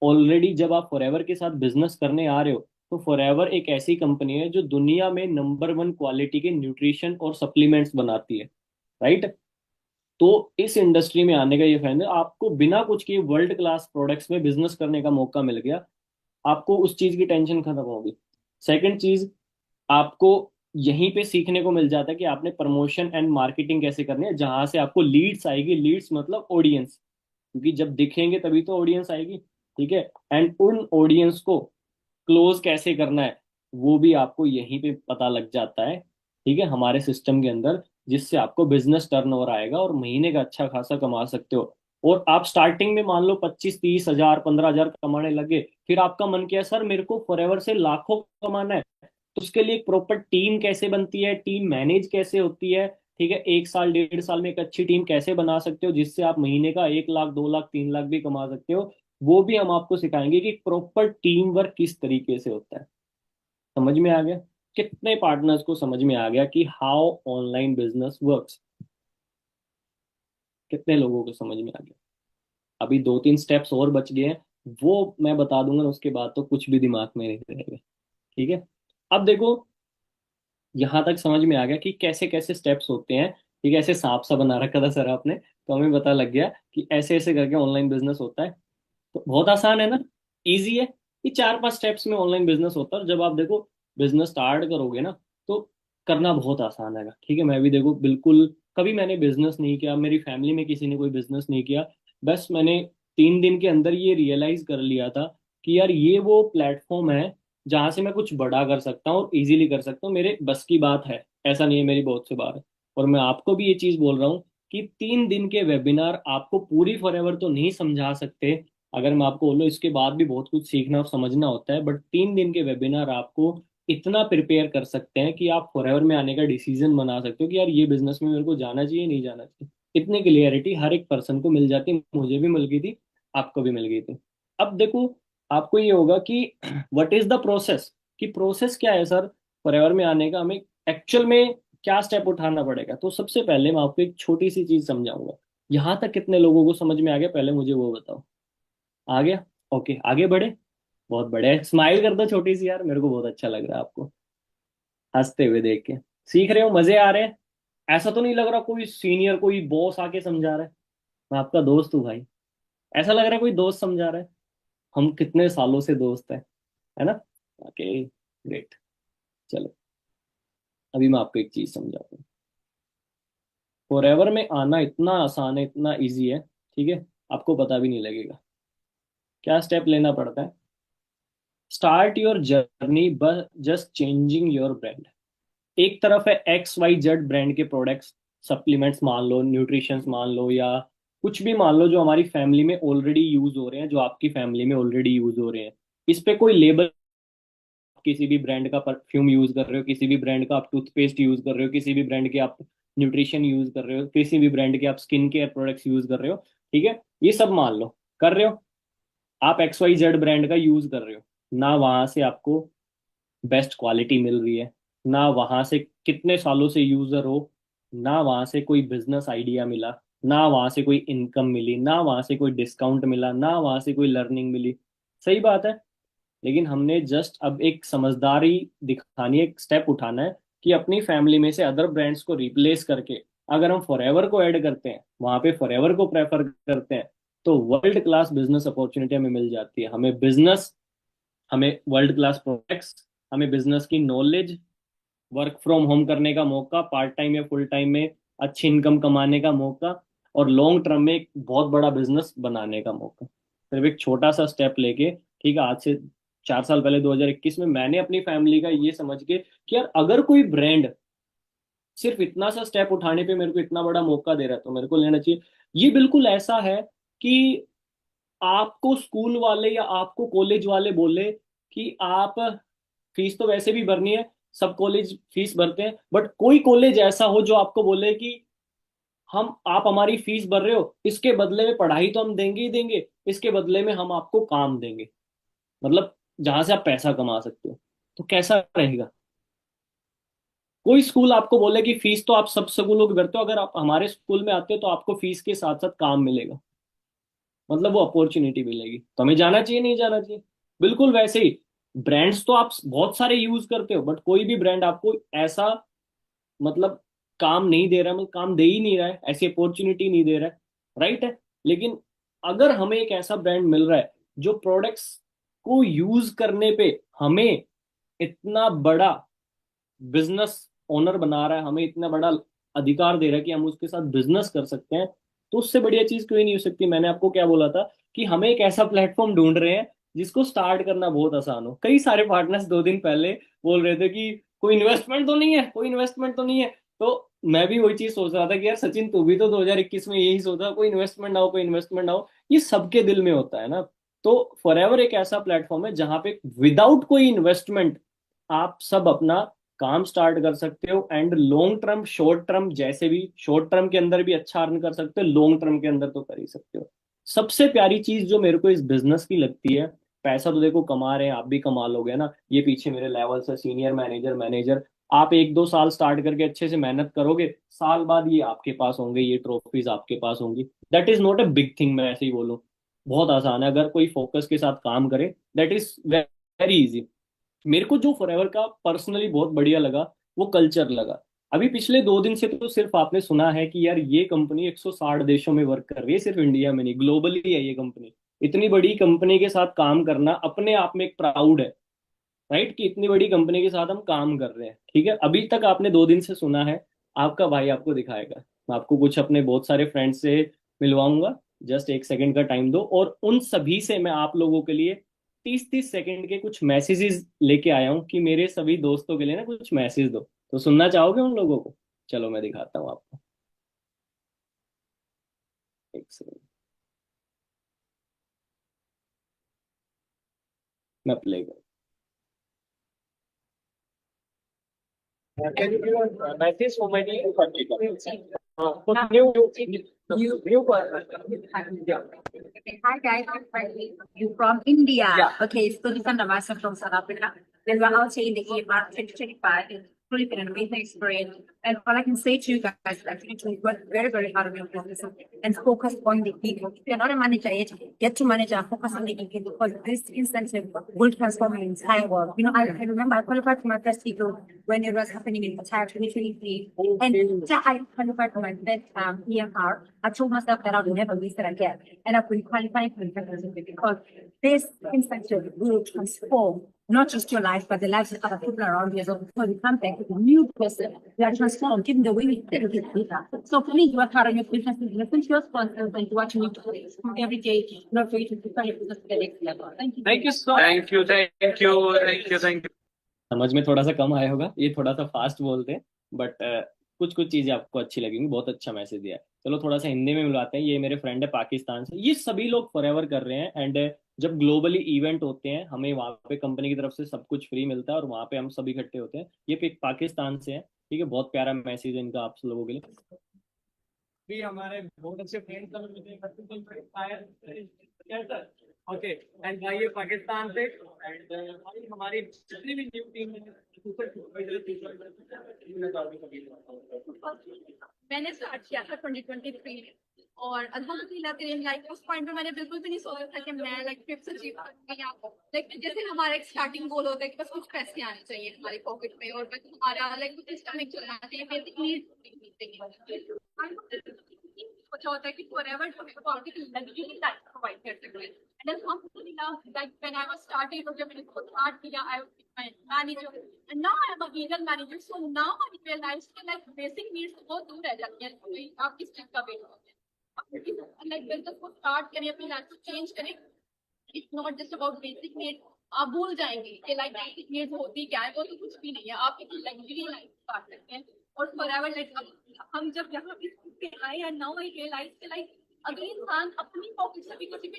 A: ऑलरेडी जब आप फॉरएवर के साथ बिजनेस करने आ रहे हो, तो फॉरएवर एक ऐसी कंपनी है जो दुनिया में नंबर 1 क्वालिटी के न्यूट्रिशन और सप्लीमेंट्स बनाती है। राइट। तो इस इंडस्ट्री में आने का ये फायदा है, आपको बिना कुछ किए वर्ल्ड क्लास प्रोडक्ट्स में बिजनेस करने का मौका मिल गया। आपको उस चीज की टेंशन खत्म होगी। सेकंड चीज, आपको यहीं पे सीखने को मिल जाता है कि आपने प्रमोशन एंड मार्केटिंग कैसे करनी है, जहां से आपको लीड्स आएगी। लीड्स मतलब ऑडियंस, क्योंकि जब दिखेंगे तभी तो ऑडियंस आएगी। ठीक है। एंड उन ऑडियंस को क्लोज कैसे करना है, वो भी आपको यहीं पे पता लग जाता है। ठीक है, हमारे सिस्टम के अंदर, जिससे आपको बिजनेस टर्नओवर आएगा और महीने का अच्छा खासा कमा सकते हो। और आप स्टार्टिंग में मान लो 25 30 हजार 15 हजार कमाने लगे, फिर आपका मन किया सर मेरे को फॉरएवर से लाखों कमाना है, तो उसके लिए एक प्रॉपर टीम कैसे बनती है, टीम मैनेज कैसे होती है। ठीक है, 1 साल 1.5 साल में एक अच्छी टीम कैसे बना सकते हो जिससे आप महीने का 1 लाख 2 लाख 3 लाख भी कमा सकते हो, वो भी हम आपको सिखाएंगे कि प्रॉपर टीम वर्क किस तरीके से होता है। समझ में आ गया? कितने पार्टनर्स को समझ में आ गया कि हाउ ऑनलाइन बिजनेस वर्क्स? कितने लोगों को समझ में आ गया? अभी 2 3 स्टेप्स और बच गए हैं, वो मैं बता दूंगा, उसके बाद तो कुछ भी दिमाग में नहीं रहेगा। ठीक है। अब देखो, यहाँ तक समझ में आ गया कि कैसे कैसे स्टेप्स होते हैं। ठीक है, ऐसे सांप सा बना रखा था सर आपने, तो हमें पता लग गया कि ऐसे ऐसे करके ऑनलाइन बिजनेस होता है। तो बहुत आसान है ना, इजी है। ये 4 5 स्टेप्स में ऑनलाइन बिजनेस होता है, और जब आप देखो बिजनेस स्टार्ट करोगे ना, तो करना बहुत आसान है। ठीक है, मैं भी देखो बिल्कुल कभी मैंने बिजनेस नहीं किया, मेरी फैमिली में किसी ने कोई बिजनेस नहीं किया। बस मैंने 3 दिन के अंदर ये रियलाइज कर लिया था कि यार ये वो प्लेटफॉर्म है जहां से मैं कुछ बड़ा कर सकता हूँ और इजीली कर सकता हूँ, मेरे बस की बात है। ऐसा नहीं है मेरी बहुत से बार है। और मैं आपको भी ये चीज बोल रहा हूँ कि 3 दिन के वेबिनार आपको पूरी फॉरएवर तो नहीं समझा सकते। अगर मैं आपको बोलूँ इसके बाद भी बहुत कुछ सीखना और समझना होता है, बट 3 दिन के वेबिनार आपको इतना प्रिपेयर कर सकते हैं कि आप फॉरएवर में आने का डिसीजन बना सकते हो कि यार ये बिजनेस में मेरे को जाना चाहिए नहीं जाना चाहिए। इतनी क्लियरिटी हर एक पर्सन को मिल जाती है, मुझे भी मिल गई थी, आपको भी मिल गई थी। अब देखो, आपको ये होगा कि व्हाट इज द प्रोसेस, कि प्रोसेस क्या है सर फॉरएवर में आने का, हमें एक्चुअल में क्या स्टेप उठाना पड़ेगा। तो सबसे पहले मैं आपको एक छोटी सी चीज समझाऊंगा। यहां तक कितने लोगों को समझ में आ गया, पहले मुझे वो बताओ। आ गया? ओके, आगे बढ़े। बहुत बढ़िया, स्माइल कर दो छोटी सी यार, मेरे को बहुत अच्छा लग रहा है आपको हंसते हुए देख के। सीख रहे हो, मजे आ रहे हैं? ऐसा तो नहीं लग रहा कोई सीनियर कोई बॉस आके समझा रहा है? मैं आपका दोस्त हूँ भाई। ऐसा लग रहा है कोई दोस्त समझा रहा है। हम कितने सालों से दोस्त हैं, है ना? Okay, great. चलो, अभी मैं आपको एक चीज समझाता हूँ। फॉरएवर में आना इतना आसान है, इतना इजी है, ठीक है? आपको पता भी नहीं लगेगा। क्या स्टेप लेना पड़ता है? स्टार्ट योर जर्नी बस जस्ट चेंजिंग योर ब्रांड। एक तरफ है एक्स वाई जेड ब्रांड के प्रोडक्ट्स, सप्लीमेंट्स मान लो, न्यूट्रिशंस मान लो, या कुछ भी मान लो जो हमारी फैमिली में ऑलरेडी यूज हो रहे हैं, जो आपकी फैमिली में ऑलरेडी यूज हो रहे हैं। इस पे कोई लेबल, किसी भी ब्रांड का परफ्यूम यूज कर रहे हो, किसी भी ब्रांड का आप टूथपेस्ट यूज कर रहे हो, किसी भी ब्रांड के आप न्यूट्रिशन यूज कर रहे हो, किसी भी ब्रांड के आप स्किन केयर प्रोडक्ट्स यूज कर रहे हो, ठीक है? ये सब मान लो कर रहे हो, आप एक्स वाई जेड ब्रांड का यूज कर रहे हो। ना वहां से आपको बेस्ट क्वालिटी मिल रही है, ना वहां से कितने सालों से यूजर हो, ना वहां से कोई बिजनेस आइडिया मिला, ना वहां से कोई इनकम मिली, ना वहां से कोई डिस्काउंट मिला, ना वहां से कोई लर्निंग मिली। सही बात है। लेकिन हमने जस्ट अब एक समझदारी दिखानी है, एक स्टेप उठाना है कि अपनी फैमिली में से अदर ब्रांड्स को रिप्लेस करके अगर हम फॉरएवर को ऐड करते हैं, वहां पे फॉरएवर को प्रेफर करते हैं, तो वर्ल्ड क्लास बिजनेस अपॉर्चुनिटी हमें मिल जाती है। हमें बिजनेस, हमें वर्ल्ड क्लास प्रोडक्ट्स, हमें बिजनेस की नॉलेज, वर्क फ्रॉम होम करने का मौका, पार्ट टाइम या फुल टाइम में अच्छी इनकम कमाने का मौका, और लॉन्ग टर्म में एक बहुत बड़ा बिजनेस बनाने का मौका। सिर्फ एक छोटा सा स्टेप लेके, ठीक है? आज से 4 साल पहले 2021 में मैंने अपनी फैमिली का ये समझ के कि यार अगर कोई ब्रांड सिर्फ इतना सा स्टेप उठाने पे मेरे को इतना बड़ा मौका दे रहा है तो मेरे को लेना चाहिए। ये बिल्कुल ऐसा है कि आपको स्कूल वाले या आपको कॉलेज वाले बोले कि आप फीस तो वैसे भी भरनी है, सब कॉलेज फीस भरते हैं, बट कोई कॉलेज ऐसा हो जो आपको बोले कि हम, आप हमारी फीस भर रहे हो, इसके बदले में पढ़ाई तो हम देंगे ही देंगे, इसके बदले में हम आपको काम देंगे, मतलब जहां से आप पैसा कमा सकते हो। तो कैसा रहेगा? कोई स्कूल आपको बोले कि फीस तो आप सब स्कूलों की भरते हो, अगर आप हमारे स्कूल में आते हो तो आपको फीस के साथ साथ काम मिलेगा, मतलब वो अपॉर्चुनिटी मिलेगी, तो हमें जाना चाहिए नहीं जाना चाहिए? बिल्कुल वैसे ही ब्रांड्स तो आप बहुत सारे यूज करते हो, बट कोई भी ब्रांड आपको ऐसा, मतलब काम नहीं दे रहा, मतलब काम दे ही नहीं रहा है, ऐसी अपॉर्चुनिटी नहीं दे रहा है, राइट है? लेकिन अगर हमें एक ऐसा ब्रांड मिल रहा है जो प्रोडक्ट्स को यूज करने पे हमें इतना बड़ा बिजनेस ओनर बना रहा है, हमें इतना बड़ा अधिकार दे रहा है कि हम उसके साथ बिजनेस कर सकते हैं, तो उससे बढ़िया चीज कोई नहीं हो सकती। मैंने आपको क्या बोला था कि हमें एक ऐसा प्लेटफॉर्म ढूंढ रहे हैं जिसको स्टार्ट करना बहुत आसान हो। कई सारे पार्टनर्स 2 दिन पहले बोल रहे थे कि कोई इन्वेस्टमेंट तो नहीं है, कोई इन्वेस्टमेंट तो नहीं है। तो मैं भी वही चीज सोच रहा था कि यार सचिन, तू भी तो 2021 में यही सोचा, कोई इन्वेस्टमेंट ना हो, कोई इन्वेस्टमेंट ना हो। ये सबके दिल में होता है ना। तो फॉरएवर एक ऐसा प्लेटफॉर्म है जहां पे विदाउट कोई इन्वेस्टमेंट आप सब अपना काम स्टार्ट कर सकते हो, and long term, short term, जैसे भी शॉर्ट टर्म के अंदर भी अच्छा अर्न कर सकते हो, लॉन्ग टर्म के अंदर तो कर ही सकते हो। सबसे प्यारी चीज जो मेरे को इस बिजनेस की लगती है, पैसा तो देखो कमा रहे हैं, आप भी कमा लोगे ना, ये पीछे मेरे लेवल से सीनियर मैनेजर, मैनेजर, आप 1-2 साल स्टार्ट करके अच्छे से मेहनत करोगे, साल बाद ये आपके पास होंगे, ये ट्रॉफीज आपके पास होंगी। That is not a big thing, मैं ऐसे ही बोलूँ, बहुत आसान है अगर कोई फोकस के साथ काम करे। That is very easy. मेरे को जो फॉरएवर का पर्सनली बहुत बढ़िया लगा, वो कल्चर लगा। अभी पिछले 2 दिन से तो सिर्फ आपने सुना है कि यार ये कंपनी 160 देशों में वर्क कर रही है, सिर्फ इंडिया में नहीं, ग्लोबली है ये कंपनी। इतनी बड़ी कंपनी के साथ काम करना अपने आप में एक प्राउड है, राइट? कि इतनी बड़ी कंपनी के साथ हम काम कर रहे हैं, ठीक है? अभी तक आपने 2 दिन से सुना है। आपका भाई आपको दिखाएगा, मैं आपको कुछ अपने बहुत सारे फ्रेंड्स से मिलवाऊंगा। जस्ट 1 सेकंड का टाइम दो, और उन सभी से मैं आप लोगों के लिए 30-30 सेकंड के कुछ मैसेजेस लेके आया हूँ कि मेरे सभी दोस्तों के लिए ना कुछ मैसेज दो। तो सुनना चाहोगे उन लोगों को? चलो मैं दिखाता हूँ आपको। 1 सेकंड, मैं प्ले कर। Can you give a message for my new for new
B: Okay, hi guys, I'm Frankie. You from India?
A: Yeah.
B: Okay, so this is Namasa from South Africa. Then we're out here in the EMR 2025. It's really been an amazing experience. And all I can say to you guys is actually to work very, very hard on your business and focus on the people. If you're not a manager yet, get to manager and focus on the people, because this incentive will transform your entire world. You know, I remember I qualified for my first people when it was happening in Qatar 2023. And after I qualified for my first EMR, I told myself that I would never miss it again. And I've been qualifying for the second because this incentive will transform not just your life, but the lives of other people around you as well. Because you come back with a new person, you are transformed, given the way we think of people. So for me, you work hard on your business, listen to your sponsors, and watch new toys every day, not for you to prepare your business to the next level. Thank you.
C: Thank you so much. Thank you. Thank you. Thank you. Thank you.
A: समझ में थोड़ा सा कम आया होगा, ये थोड़ा सा फास्ट बोलते हैं, बट कुछ कुछ चीजें आपको अच्छी लगेंगी। बहुत अच्छा मैसेज दिया है। चलो थोड़ा सा हिंदी में मिलवाते हैं। ये मेरे फ्रेंड है पाकिस्तान से, ये सभी लोग फॉरएवर कर रहे हैं। एंड जब ग्लोबली इवेंट होते हैं, हमें वहाँ पे कंपनी की तरफ से सब कुछ फ्री मिलता है और वहाँ पे हम सभी इकट्ठे होते हैं। ये पाकिस्तान से है, ठीक है। बहुत प्यारा मैसेज है इनका आप लोगों के लिए।
C: भी हमारे बहुत अच्छे फ्रेंड्स ओके एंड भाई ये पाकिस्तान से एंड भाई हमारी जितनी भी न्यू टीम है
B: मैंने स्टार्ट किया था 2023 में और अल्हम्दुलिल्लाह तेरे लाइक उस पॉइंट पे मैंने बिल्कुल भी नहीं सोचा था कि मैं लाइक ट्रिप्स अचीव करूंगी। लाइक जैसे हमारा एक स्टार्टिंग गोल होता है कि बस कुछ पैसे आने चाहिए हमारी पॉकेट में और बस हमारा लाइक कुछ सिस्टमिक चलना चाहिए, बेसिक नीड्स सोचा होता है कि फॉरएवर हमें क्वालिटी की लग्जरी लाइफ प्रोवाइड कर सकते हैं। एंड अल्हम्दुलिल्लाह like when I was starting और जब मैंने खुद स्टार्ट किया I was my manager and now I am a regional manager. So now I realise कि लाइक बेसिक नीड्स तो बहुत दूर रह जाती हैं। कोई आप किस चीज का वेट करते हैं लाइक बिजनेस को स्टार्ट करें, अपनी लाइफ को चेंज करें। It's not just about basic need. आप भूल जाएंगे कि लाइक बेसिक नीड्स होती क्या है, वो तो कुछ भी नहीं है। आप एक लग्जरी लाइफ स्टार्ट करते हैं और फॉरएवर लाइक हम जब यहाँ पे आए एंड नाउ आई रियलाइज कि लाइक अगर इंसान अपनी पॉकेट से भी किसी भी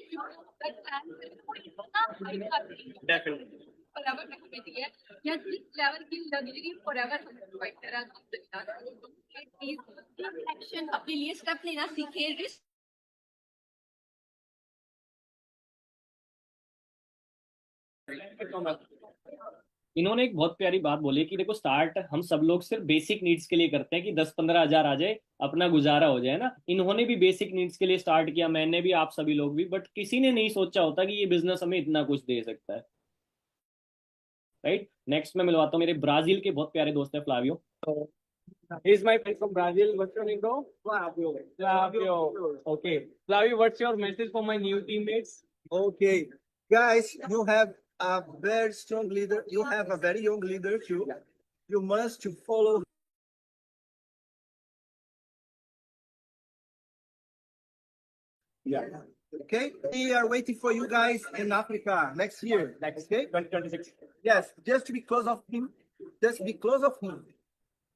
B: फॉरएवर रखती है या जिस लेवल की लग्जरी फॉरएवर हम प्रोवाइड कर रहा है, एक्शन अपने लिए स्टेप लेना सीखे। रिस्क
A: इन्होंने एक बहुत प्यारी बात बोली कि देखो, स्टार्ट हम सब लोग सिर्फ बेसिक नीड्स के लिए करते हैं कि 10-15 हजार आ जाए, अपना गुजारा हो जाए ना। इन्होंने भी बेसिक नीड्स के लिए स्टार्ट किया, मैंने भी, आप सभी लोग भी, बट किसी ने नहीं सोचा होता कि ये बिजनेस हमें इतना कुछ दे सकता है। राइट। नेक्स्ट मैं मिलवाता हूँ मेरे ब्राजील के बहुत प्यारे दोस्त है Flavio.
C: He's my friend from Brazil. What's your name, bro? Flavio. Flavio. Okay. Flavio, what's your message for my new teammates?
D: Okay, guys, you have a very strong leader. You have a very young leader too. You must to follow. Yeah. Okay. We are waiting for you guys in Africa next year. Okay.
C: 2026.
D: Yes, just because of him. Just because of him.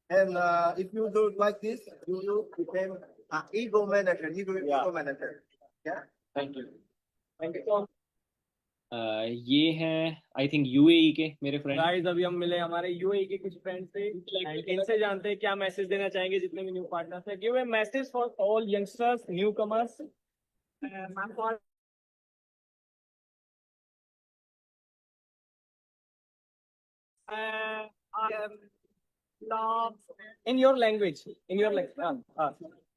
D: And if you do it like this, you will become an ego manager. Ego manager. Yeah.
C: Thank you. Thank you so much.
A: ये हैं आई थिंक यूएई के मेरे फ्रेंड।
C: गाइस अभी हम मिले हमारे यूएई के कुछ फ्रेंड से, इनसे जानते हैं क्या मैसेज देना चाहेंगे जितने भी न्यू पार्टनर्स हैं। Give a message for all youngsters, new commerce. In your language,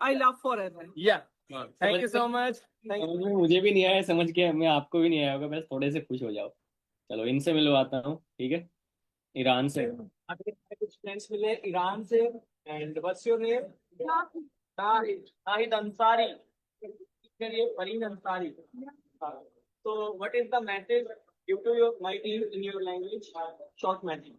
E: I love forever.
C: yeah. Thank you so much. Thank you.
A: समझ में मुझे भी नहीं आया, समझ के मैं आपको भी नहीं आया होगा, बस थोड़े से खुश हो जाओ। चलो इनसे मिलवाता हूँ, ठीक है। ईरान से
C: अभी कुछ फ्रेंड्स मिले ईरान से। And what's your name? Shahid Ansari. Fareen Ansari. So what is the message give to your my team in your language? Short message.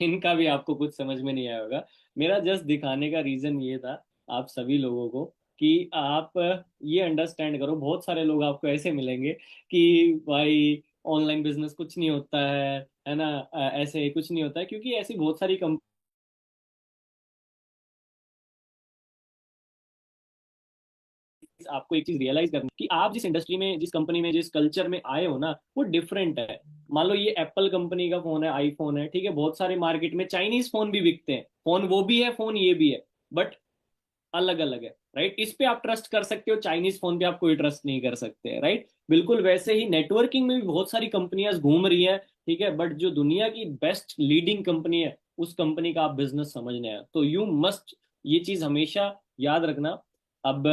A: इनका भी आपको कुछ समझ में नहीं आया होगा। मेरा जस्ट दिखाने का रीजन ये था आप सभी लोगों को कि आप ये अंडरस्टैंड करो। बहुत सारे लोग आपको ऐसे मिलेंगे कि भाई ऑनलाइन बिजनेस कुछ नहीं होता है ना, ऐसे कुछ नहीं होता है, क्योंकि ऐसी बहुत सारी आपको एक चीज रियलाइज करनी कि आप जिस इंडस्ट्री में, जिस कंपनी में, जिस कल्चर में आए हो ना, वो डिफरेंट है। मान लो ये एप्पल कंपनी का फोन है, आईफोन है, ठीक है। बहुत सारे मार्केट में चाइनीज फोन भी बिकते हैं, फोन वो भी है, फोन ये भी है, बट अलग अलग है। राइट। इस पे आप ट्रस्ट कर सकते हो, चाइनीज फोन पे आप कोई ट्रस्ट नहीं कर सकते। राइट। बिल्कुल वैसे ही नेटवर्किंग में भी बहुत सारी कंपनियां घूम रही हैं, ठीक है, बट जो दुनिया की बेस्ट लीडिंग कंपनी है, उस कंपनी का आप बिजनेस समझने हैं तो यू मस्ट ये चीज हमेशा याद रखना। अब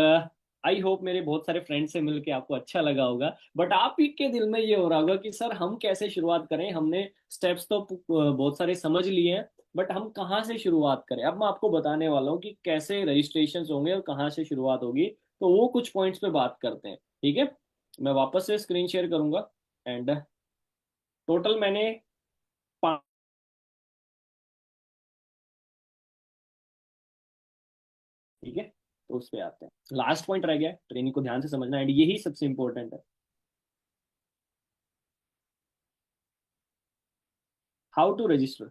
A: आई होप मेरे बहुत सारे फ्रेंड से मिलके आपको अच्छा लगा होगा, बट आप ही के दिल में ये हो रहा होगा कि सर हम कैसे शुरुआत करें, हमने स्टेप्स तो बहुत सारे समझ लिए हैं, बट हम कहाँ से शुरुआत करें। अब मैं आपको बताने वाला हूँ कि कैसे रजिस्ट्रेशन होंगे और कहाँ से शुरुआत होगी। तो वो कुछ पॉइंट्स पे बात करते हैं, ठीक है। मैं वापस से स्क्रीन शेयर करूंगा एंड टोटल मैंने ठीक है, तो उस पे आते हैं। लास्ट पॉइंट रह गया, ट्रेनिंग को ध्यान से समझना एंड यही सबसे इंपॉर्टेंट है, how to register.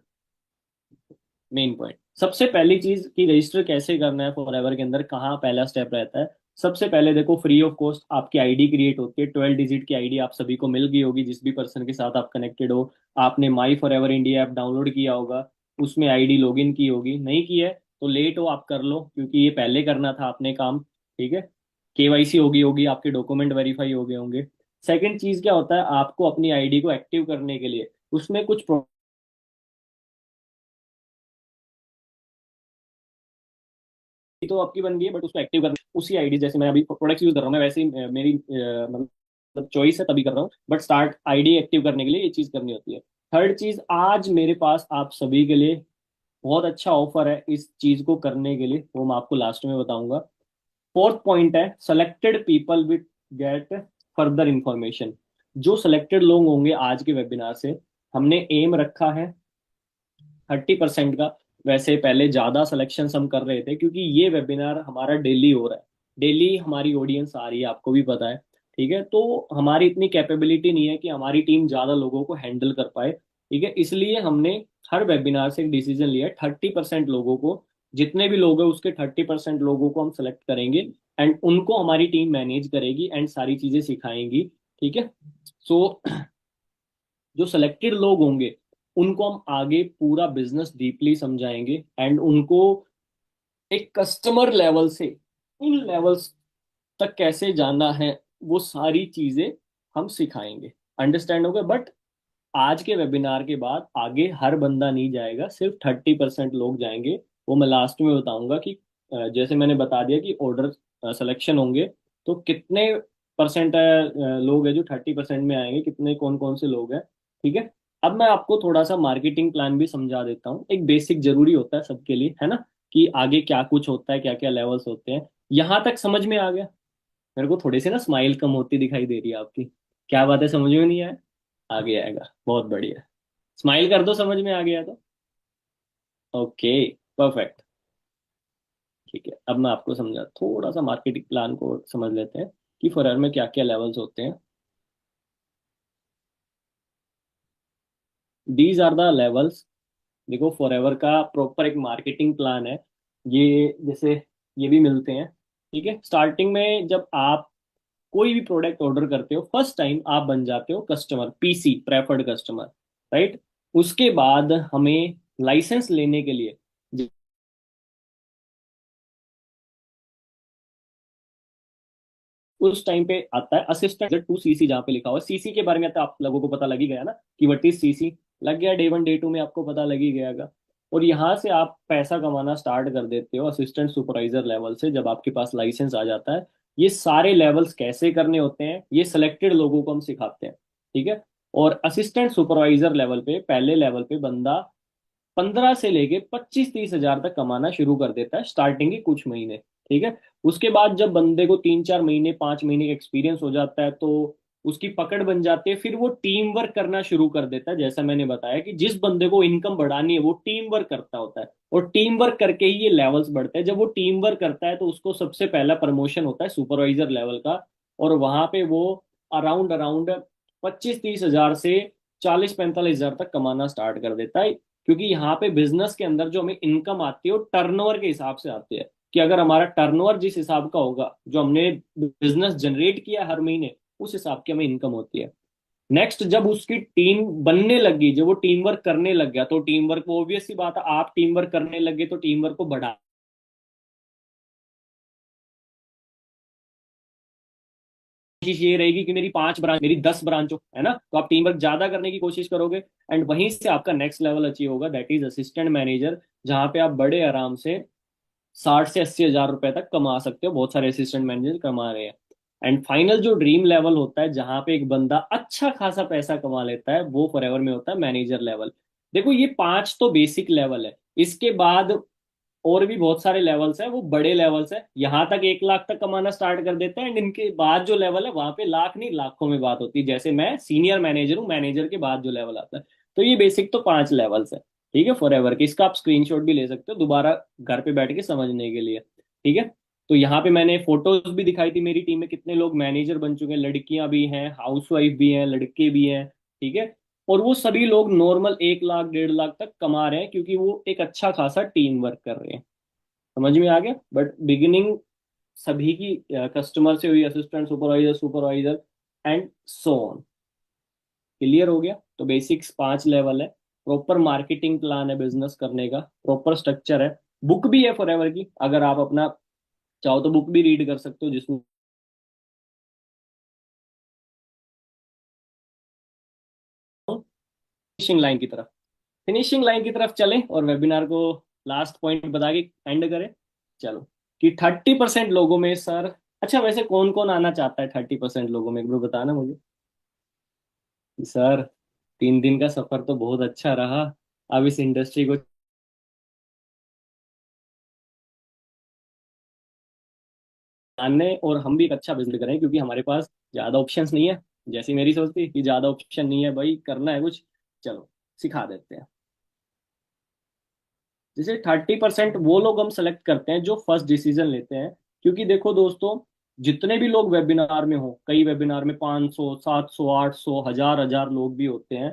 A: Main point, सबसे पहली चीज कि रजिस्टर कैसे करना है फॉरएवर के अंदर, कहाँ पहला स्टेप रहता है। सबसे पहले देखो, फ्री ऑफ कॉस्ट आपकी आईडी क्रिएट होती है। 12 डिजिट की आईडी आप सभी को मिल गई होगी, जिस भी पर्सन के साथ आप कनेक्टेड हो। आपने माई फॉरएवर इंडिया ऐप डाउनलोड किया होगा, उसमें आईडी लॉगिन की होगी। नहीं की है तो लेट हो आप कर लो, क्योंकि ये पहले करना था आपने काम, ठीक है। केवाईसी होगी होगी आपके डॉक्यूमेंट वेरीफाई हो गए होंगे। सेकंड चीज क्या होता है, आपको अपनी आईडी को एक्टिव करने के लिए उसमें कुछ तो आपकी बन गई है, बट उसको एक्टिव करना उसी आईडी, जैसे मैं अभी प्रोडक्ट्स यूज कर रहा हूँ मैं, वैसे ही मेरी मतलब चॉइस है तभी कर रहा हूँ, बट स्टार्ट आईडी एक्टिव करने के लिए ये चीज करनी होती है। थर्ड चीज, आज मेरे पास आप सभी के लिए बहुत अच्छा ऑफर है इस चीज को करने के लिए, वो मैं आपको लास्ट में बताऊंगा। फोर्थ पॉइंट है, selected people will get further information. जो सिलेक्टेड लोग होंगे आज के वेबिनार से, हमने एम रखा है 30% का। वैसे पहले ज्यादा सिलेक्शन हम कर रहे थे, क्योंकि ये वेबिनार हमारा डेली हो रहा है, डेली हमारी ऑडियंस आ रही है, आपको भी पता है, ठीक है। तो हमारी इतनी कैपेबिलिटी नहीं है कि हमारी टीम ज्यादा लोगों को हैंडल कर पाए, ठीक है। इसलिए हमने हर वेबिनार से एक डिसीजन लिया है, 30% लोगों को, जितने भी लोग हैं उसके 30% लोगों को हम सेलेक्ट करेंगे एंड उनको हमारी टीम मैनेज करेगी एंड सारी चीजें सिखाएंगी, ठीक है। सो जो सिलेक्टेड लोग होंगे उनको हम आगे पूरा बिजनेस डीपली समझाएंगे एंड उनको एक कस्टमर लेवल से इन लेवल्स तक कैसे जाना है, वो सारी चीजें हम सिखाएंगे। अंडरस्टैंड हो गया। बट आज के वेबिनार के बाद आगे हर बंदा नहीं जाएगा, सिर्फ 30% लोग जाएंगे। वो मैं लास्ट में बताऊंगा कि जैसे मैंने बता दिया कि ऑर्डर सिलेक्शन होंगे, तो कितने परसेंट लोग हैं जो 30% में आएंगे, कितने कौन कौन से लोग हैं, ठीक है। अब मैं आपको थोड़ा सा मार्केटिंग प्लान भी समझा देता हूँ, एक बेसिक जरूरी होता है सबके लिए, है ना, कि आगे क्या कुछ होता है, क्या क्या लेवल्स होते हैं। यहाँ तक समझ में आ गया? मेरे को थोड़ी सी ना स्माइल कम होती दिखाई दे रही है आपकी, क्या बात है, समझ में नहीं आया? आगे आएगा, बहुत बढ़िया। स्माइल कर दो समझ में आ गया तो। ओके, परफेक्ट, ठीक है। अब मैं आपको समझा, थोड़ा सा मार्केटिंग प्लान को समझ लेते हैं कि फॉरएवर में क्या क्या लेवल्स होते हैं। These are the levels. देखो, फॉरएवर का प्रॉपर एक मार्केटिंग प्लान है। ये जैसे ये भी मिलते हैं, ठीक है। स्टार्टिंग में जब आप कोई भी प्रोडक्ट ऑर्डर करते हो, फर्स्ट टाइम आप बन जाते हो customer, PC preferred customer, right. उसके बाद हमें लाइसेंस लेने के लिए उस टाइम पे आता है असिस्टेंट 2 सीसी, जहाँ पे लिखा हुआ सीसी के बारे में, तो आप लोगों को पता लग ही गया ना कि व्हाट इज सीसी। लग गया, डे 1 डे 2 में आपको पता लग ही गयागा। और यहाँ से आप पैसा कमाना स्टार्ट कर देते हो असिस्टेंट सुपरवाइजर लेवल से, जब आपके पास लाइसेंस आ जाता है। ये सारे लेवल्स कैसे करने होते हैं, ये सिलेक्टेड लोगों को हम सिखाते हैं, ठीक है। और असिस्टेंट सुपरवाइजर लेवल पे, पहले लेवल पे बंदा 15 से लेके 25-30 हजार तक कमाना शुरू कर देता है स्टार्टिंग के कुछ महीने, ठीक है। उसके बाद जब बंदे को 3-4 महीने 5 महीने का एक्सपीरियंस हो जाता है, तो उसकी पकड़ बन जाती है, फिर वो टीम वर्क करना शुरू कर देता है। जैसा मैंने बताया कि जिस बंदे को इनकम बढ़ानी है वो टीम वर्क करता होता है, और टीम वर्क करके ही ये लेवल्स बढ़ते हैं। जब वो टीम वर्क करता है तो उसको सबसे पहला प्रमोशन होता है सुपरवाइजर लेवल का, और वहां पे वो अराउंड अराउंड 25-30 हजार से 40-45 हजार तक कमाना स्टार्ट कर देता है। क्योंकि यहाँ पे बिजनेस के अंदर जो हमें इनकम आती है वो टर्नओवर के हिसाब से आती है, कि अगर हमारा टर्नओवर जिस हिसाब का होगा, जो हमने बिजनेस जनरेट किया हर महीने, उस हिसाब की हमें इनकम होती है। नेक्स्ट, जब उसकी टीम बनने लगी, जब वो टीम वर्क करने लग गया, तो टीम वर्क को ऑब्वियस सी बात है, आप टीम वर्क करने लगे तो टीम वर्क को बढ़ा, कोशिश ये रहेगी कि मेरी 5 ब्रांच, मेरी 10 ब्रांच हो, है ना। तो आप टीम वर्क ज्यादा करने की कोशिश करोगे एंड वहीं से आपका नेक्स्ट लेवल अचीव होगा, दैट इज असिस्टेंट मैनेजर, जहां पे आप बड़े आराम से 60 से 80 हज़ार रुपए तक कमा सकते हो, बहुत सारे असिस्टेंट मैनेजर कमा रहे हैं। एंड फाइनल जो ड्रीम लेवल होता है जहां पे एक बंदा अच्छा खासा पैसा कमा लेता है, वो फॉरएवर में होता है मैनेजर लेवल। देखो ये 5 तो बेसिक लेवल है, इसके बाद और भी बहुत सारे लेवल्स हैं, वो बड़े लेवल्स हैं, यहाँ तक 1 लाख तक कमाना स्टार्ट कर देते हैं। एंड इनके बाद जो लेवल है वहां पे लाख नहीं लाखों में बात होती है, जैसे मैं सीनियर मैनेजर हूँ, मैनेजर के बाद जो लेवल आता है। तो ये बेसिक तो 5 लेवल्स है, ठीक है, फॉर एवर के। इसका आप स्क्रीनशॉट भी ले सकते हो दोबारा घर पे बैठ के समझने के लिए, ठीक है। तो यहाँ पे मैंने फोटोज भी दिखाई थी, मेरी टीम में कितने लोग मैनेजर बन चुके हैं, लड़कियां भी हैं, हाउसवाइफ भी हैं, लड़के भी हैं, ठीक है। और वो सभी लोग नॉर्मल 1 लाख 1.5 लाख तक कमा रहे हैं, क्योंकि वो एक अच्छा खासा टीम वर्क कर रहे हैं। समझ में आ गया? बट बिगिनिंग सभी की कस्टमर से हुई, assistant, supervisor, supervisor and so on. Clear हो गया? तो बेसिक्स 5 लेवल है, प्रॉपर मार्केटिंग प्लान है बिजनेस करने का, प्रॉपर स्ट्रक्चर है, बुक भी है फॉरएवर की, अगर आप अपना चाहो तो बुक भी रीड कर सकते हो जिसमें फिनिशिंग लाइन की तरफ, फिनिशिंग लाइन की तरफ चले और वेबिनार को लास्ट पॉइंट बता के एंड करें। चलो, कि 30% लोगों में सर, अच्छा वैसे कौन कौन आना चाहता है 30% लोगों में, एक बार बताना मुझे। कि सर 3 दिन का सफर तो बहुत अच्छा रहा, अब इस इंडस्ट्री को जानने और हम भी एक अच्छा बिजनेस करें, क्योंकि हमारे पास ज्यादा ऑप्शंस नहीं है। जैसी मेरी सोच थी कि ज्यादा ऑप्शन नहीं है भाई, करना है कुछ, चलो सिखा देते हैं। जैसे 30% वो लोग हम सेलेक्ट करते हैं जो फर्स्ट डिसीजन लेते हैं। क्योंकि देखो दोस्तों, जितने भी लोग वेबिनार में हो, कई वेबिनार में 500 700 800 हजार हजार लोग भी होते हैं,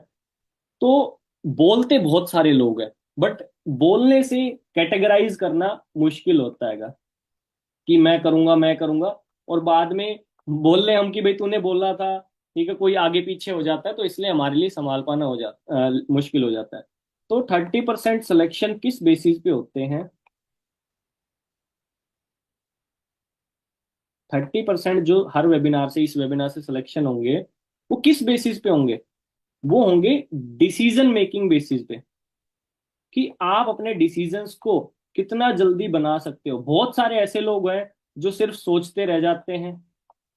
A: तो बोलते बहुत सारे लोग हैं, बट बोलने से कैटेगराइज करना मुश्किल होता है कि मैं करूंगा, और बाद में बोल रहे हम कि भाई तूने बोला था, ठीक है, कोई आगे पीछे हो जाता है, तो इसलिए हमारे लिए संभाल पाना मुश्किल हो जाता है। तो 30% सिलेक्शन किस बेसिस पे होते हैं? 30% जो हर वेबिनार से, इस वेबिनार से सिलेक्शन होंगे, वो किस बेसिस पे होंगे? वो होंगे डिसीजन मेकिंग बेसिस पे, कि आप अपने डिसीजंस को कितना जल्दी बना सकते हो। बहुत सारे ऐसे लोग हैं जो सिर्फ सोचते रह जाते हैं,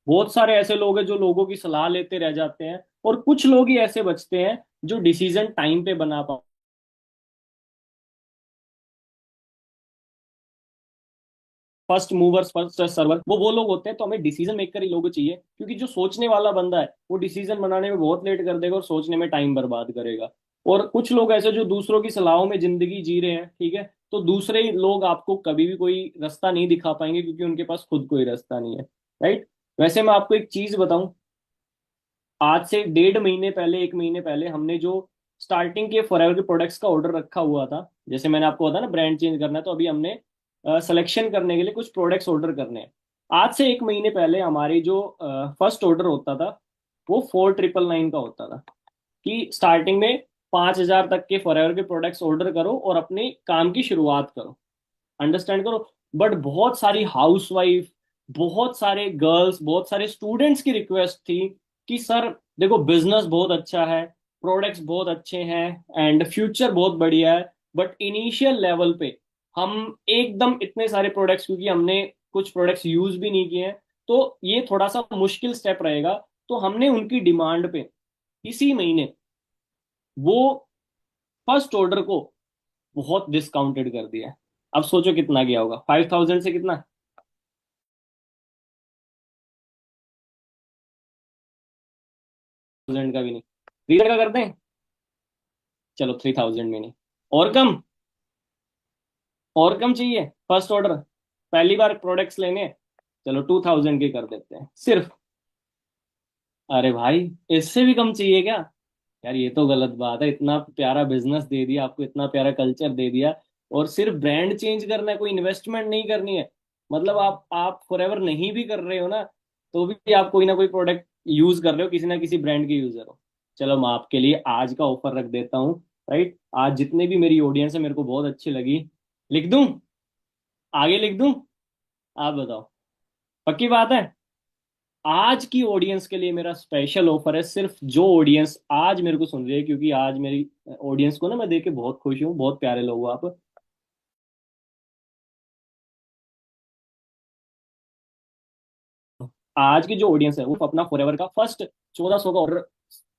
A: बहुत सारे ऐसे लोग हैं जो लोगों की सलाह लेते रह जाते हैं, और कुछ लोग ही ऐसे बचते हैं जो डिसीजन टाइम पे बना पा। फर्स्ट मूवर्स, फर्स्ट सर्वर, वो लोग होते हैं। तो हमें डिसीजन मेकर ही लोग चाहिए, क्योंकि जो सोचने वाला बंदा है वो डिसीजन बनाने में बहुत लेट कर देगा और सोचने में टाइम बर्बाद करेगा। और कुछ लोग ऐसे जो दूसरों की सलाहों में जिंदगी जी रहे हैं, ठीक है, तो दूसरे लोग आपको कभी भी कोई रास्ता नहीं दिखा पाएंगे, क्योंकि उनके पास खुद कोई रास्ता नहीं है, राइट। वैसे मैं आपको एक चीज बताऊं, आज से 1.5 महीने पहले, 1 महीने पहले, हमने जो स्टार्टिंग के फॉरएवर के प्रोडक्ट्स का ऑर्डर रखा हुआ था, जैसे मैंने आपको बताया ना ब्रांड चेंज करना है, तो अभी हमने सिलेक्शन करने के लिए कुछ प्रोडक्ट्स ऑर्डर करने हैं। आज से 1 महीने पहले हमारी जो फर्स्ट ऑर्डर होता था, वो 4999 का होता था, कि स्टार्टिंग में 5,000 तक के फॉरएवर के प्रोडक्ट्स ऑर्डर करो और अपने काम की शुरुआत करो, अंडरस्टैंड करो। बट बहुत सारी हाउसवाइफ, बहुत सारे गर्ल्स, बहुत सारे स्टूडेंट्स की रिक्वेस्ट थी कि सर देखो बिजनेस बहुत अच्छा है, प्रोडक्ट्स बहुत अच्छे हैं, एंड फ्यूचर बहुत बढ़िया है, बट इनिशियल लेवल पे हम एकदम इतने सारे प्रोडक्ट्स, क्योंकि हमने कुछ प्रोडक्ट्स यूज भी नहीं किए हैं, तो ये थोड़ा सा मुश्किल स्टेप रहेगा। तो हमने उनकी डिमांड पे इसी महीने वो फर्स्ट ऑर्डर को बहुत डिस्काउंटेड कर दिया है। अब सोचो कितना गया होगा, 5,000 से कितना, 1000 का भी नहीं। 3,000 का करते हैं, चलो 3,000 में नहीं, और कम, और कम चाहिए फर्स्ट ऑर्डर, पहली बार प्रोडक्ट्स लेने हैं, चलो 2,000 के कर देते हैं सिर्फ। अरे भाई, इससे भी कम चाहिए क्या? यार ये तो गलत बात है, इतना प्यारा बिजनेस दे दिया आपको, इतना प्यारा कल्चर दे दिया, और सिर्फ ब्रांड चेंज करना है, कोई इन्वेस्टमेंट नहीं करनी है। मतलब आप फॉरएवर नहीं भी कर रहे हो ना, तो भी आप कोई ना कोई प्रोडक्ट यूज कर रहे हो, किसी ना किसी ब्रांड के यूजर हो। चलो मैं आपके लिए आज का ऑफर रख देता हूँ, राइट। आज जितने भी मेरी ऑडियंस है मेरे को बहुत अच्छी लगी, लिख दूं, आगे लिख दूं, आप बताओ, पक्की बात है? आज की ऑडियंस के लिए मेरा स्पेशल ऑफर है, सिर्फ जो ऑडियंस आज मेरे को सुन रही है, क्योंकि आज मेरी ऑडियंस को ना मैं देख के बहुत खुश हूँ, बहुत प्यारे लोग हो आप। आज की जो ऑडियंस है वो अपना फॉरएवर का फर्स्ट 1400 का ऑर्डर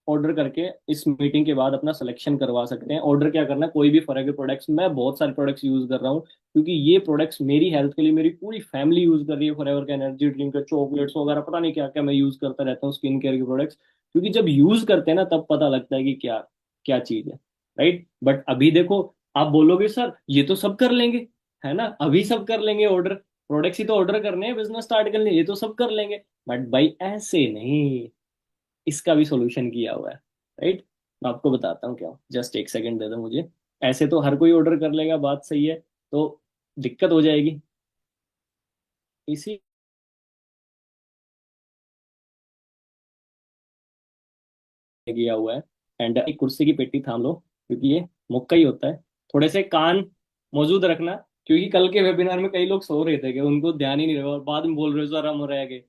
A: ऑर्डर करके इस मीटिंग के बाद अपना सिलेक्शन करवा सकते हैं। ऑर्डर क्या करना है, कोई भी फॉरएवर प्रोडक्ट्स, मैं बहुत सारे प्रोडक्ट्स यूज कर रहा हूँ क्योंकि ये प्रोडक्ट्स मेरी हेल्थ के लिए, मेरी पूरी फैमिली यूज कर रही है। फॉरएवर का एनर्जी ड्रिंक, चॉकलेट्स वगैरह, पता नहीं क्या क्या मैं यूज करता रहता हूँ, स्किन केयर के प्रोडक्ट्स। क्योंकि जब यूज करते हैं ना तब पता लगता है कि क्या क्या चीज है। राइट, बट अभी देखो, आप बोलोगे सर ये तो सब कर लेंगे, है ना, अभी सब कर लेंगे ऑर्डर, प्रोडक्ट्स ही तो ऑर्डर करने हैं, बिजनेस स्टार्ट करने हैं, ये तो सब कर लेंगे। बट भाई ऐसे नहीं, इसका भी सॉल्यूशन किया हुआ है। राइट, मैं आपको बताता हूँ क्या, जस्ट एक सेकंड दे दो मुझे। ऐसे तो हर कोई ऑर्डर कर लेगा, बात सही है, तो दिक्कत हो जाएगी। इसी किया हुआ है। एंड एक कुर्सी की पेटी थाम लो, क्योंकि ये मौका ही होता है। थोड़े से कान मौजूद रखना, क्योंकि कल के वेबिनार में कई लोग सो रहे थे कि उनको ध्यान ही नहीं रहा, और बाद में बोल रहे हो सर हम रह गए।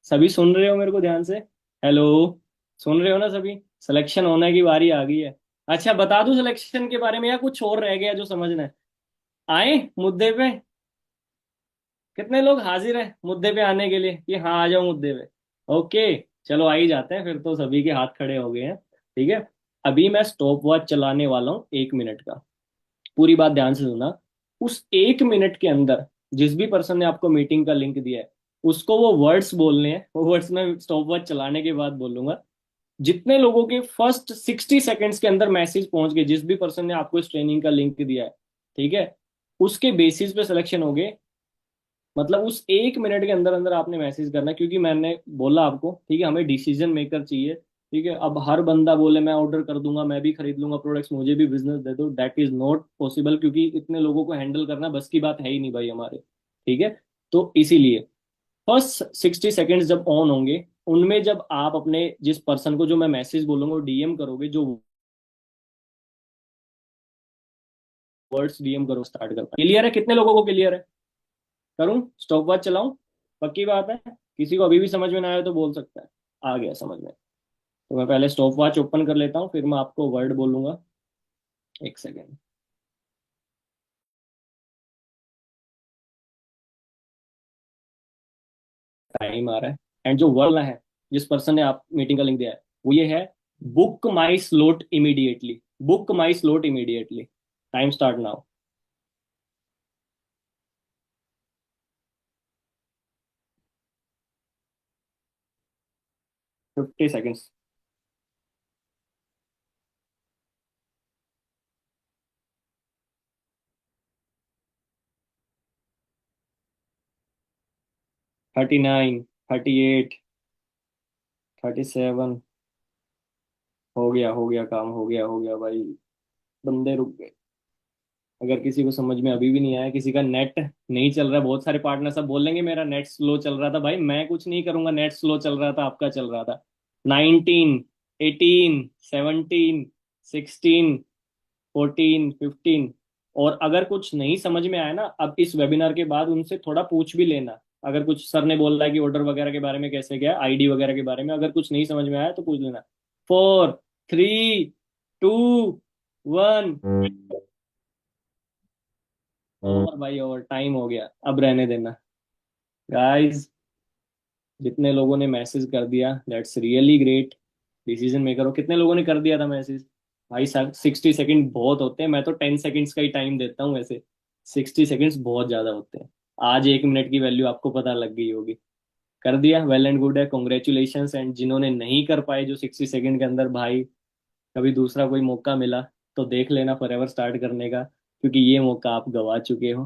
A: सभी सुन रहे हो मेरे को ध्यान से? हेलो, सुन रहे हो ना सभी? सिलेक्शन होने की बारी आ गई है। अच्छा, बता दूं सिलेक्शन के बारे में या कुछ और रह गया जो समझना है? आए मुद्दे पे? कितने लोग हाजिर हैं मुद्दे पे आने के लिए कि हाँ आ जाओ मुद्दे पे? ओके, चलो आ ही जाते हैं फिर तो, सभी के हाथ खड़े हो गए हैं। ठीक है, अभी मैं स्टॉप वॉच चलाने वाला हूँ 1 मिनट का। पूरी बात ध्यान से सुनना। उस 1 मिनट के अंदर जिस भी पर्सन ने आपको मीटिंग का लिंक दिया है, उसको वो वर्ड्स बोलने हैं। वो वर्ड्स मैं स्टॉप वॉच चलाने के बाद बोलूंगा। जितने लोगों के फर्स्ट 60 सेकेंड्स के अंदर मैसेज पहुंच गए, जिस भी पर्सन ने आपको इस ट्रेनिंग का लिंक दिया है, ठीक है, उसके बेसिस पे सिलेक्शन हो गए। मतलब उस 1 मिनट के अंदर अंदर आपने मैसेज करना है, क्योंकि मैंने बोला आपको, ठीक है, हमें डिसीजन मेकर चाहिए। ठीक है, अब हर बंदा बोले मैं ऑर्डर कर दूंगा, मैं भी खरीद लूंगा प्रोडक्ट्स, मुझे भी बिजनेस दे दो, दैट इज नॉट पॉसिबल, क्योंकि इतने लोगों को हैंडल करना बस की बात है ही नहीं भाई हमारे। ठीक है, तो इसीलिए फर्स्ट 60 सेकेंड्स जब ऑन होंगे, उनमें जब आप अपने जिस पर्सन को जो मैं मैसेज बोलूंगा वो डीएम करोगे, जो वर्ड्स डीएम करो, स्टार्ट करता। क्लियर है? कितने लोगों को क्लियर है? करूं स्टॉप वॉच चलाऊं? पक्की बात है? किसी को अभी भी समझ में ना आया तो बोल सकता है आ गया समझ में। तो मैं पहले स्टॉप वॉच ओपन कर लेता हूँ, फिर मैं आपको वर्ड बोलूंगा। एक सेकेंड। टाइम आ रहा है। एंड जो वर्ड है, जिस पर्सन ने आप मीटिंग का लिंक दिया है, वो ये है, book my slot immediately. Book my slot immediately. Time start now. 50 seconds. 39, 38, 37। हो गया काम, हो गया भाई। बंदे रुक गए। अगर किसी को समझ में अभी भी नहीं आया, किसी का नेट नहीं चल रहा, बहुत सारे पार्टनर सब बोलेंगे मेरा नेट स्लो चल रहा था, भाई मैं कुछ नहीं करूंगा, नेट स्लो चल रहा था, आपका चल रहा था। 19, 18, 17, 16, 14, 15। और अगर कुछ नहीं समझ में आया ना, अब इस वेबिनार के बाद उनसे थोड़ा पूछ भी लेना। अगर कुछ सर ने बोल रहा है कि ऑर्डर वगैरह के बारे में कैसे, क्या आईडी वगैरह के बारे में, अगर कुछ नहीं समझ में आया तो पूछ लेना। 4, 3, 2, 1। और भाई, और टाइम हो गया, अब रहने देना। गाइस, जितने लोगों ने मैसेज कर दिया, that's really great. Decision maker हो, कितने लोगों ने कर दिया था मैसेज? भाई 60 सेकंड बहुत होते हैं, मैं तो 10 सेकंड्स का ही टाइम देता हूँ वैसे। 60 सेकंड्स बहुत ज्यादा होते हैं। आज 1 मिनट की वैल्यू आपको पता लग गई होगी। कर दिया, वेल एंड गुड है, कॉन्ग्रेचुलेशन। एंड जिन्होंने नहीं कर पाए जो 60 सेकंड के अंदर, भाई कभी दूसरा कोई मौका मिला तो देख लेना फॉरएवर स्टार्ट करने का, क्योंकि ये मौका आप गवा चुके हो।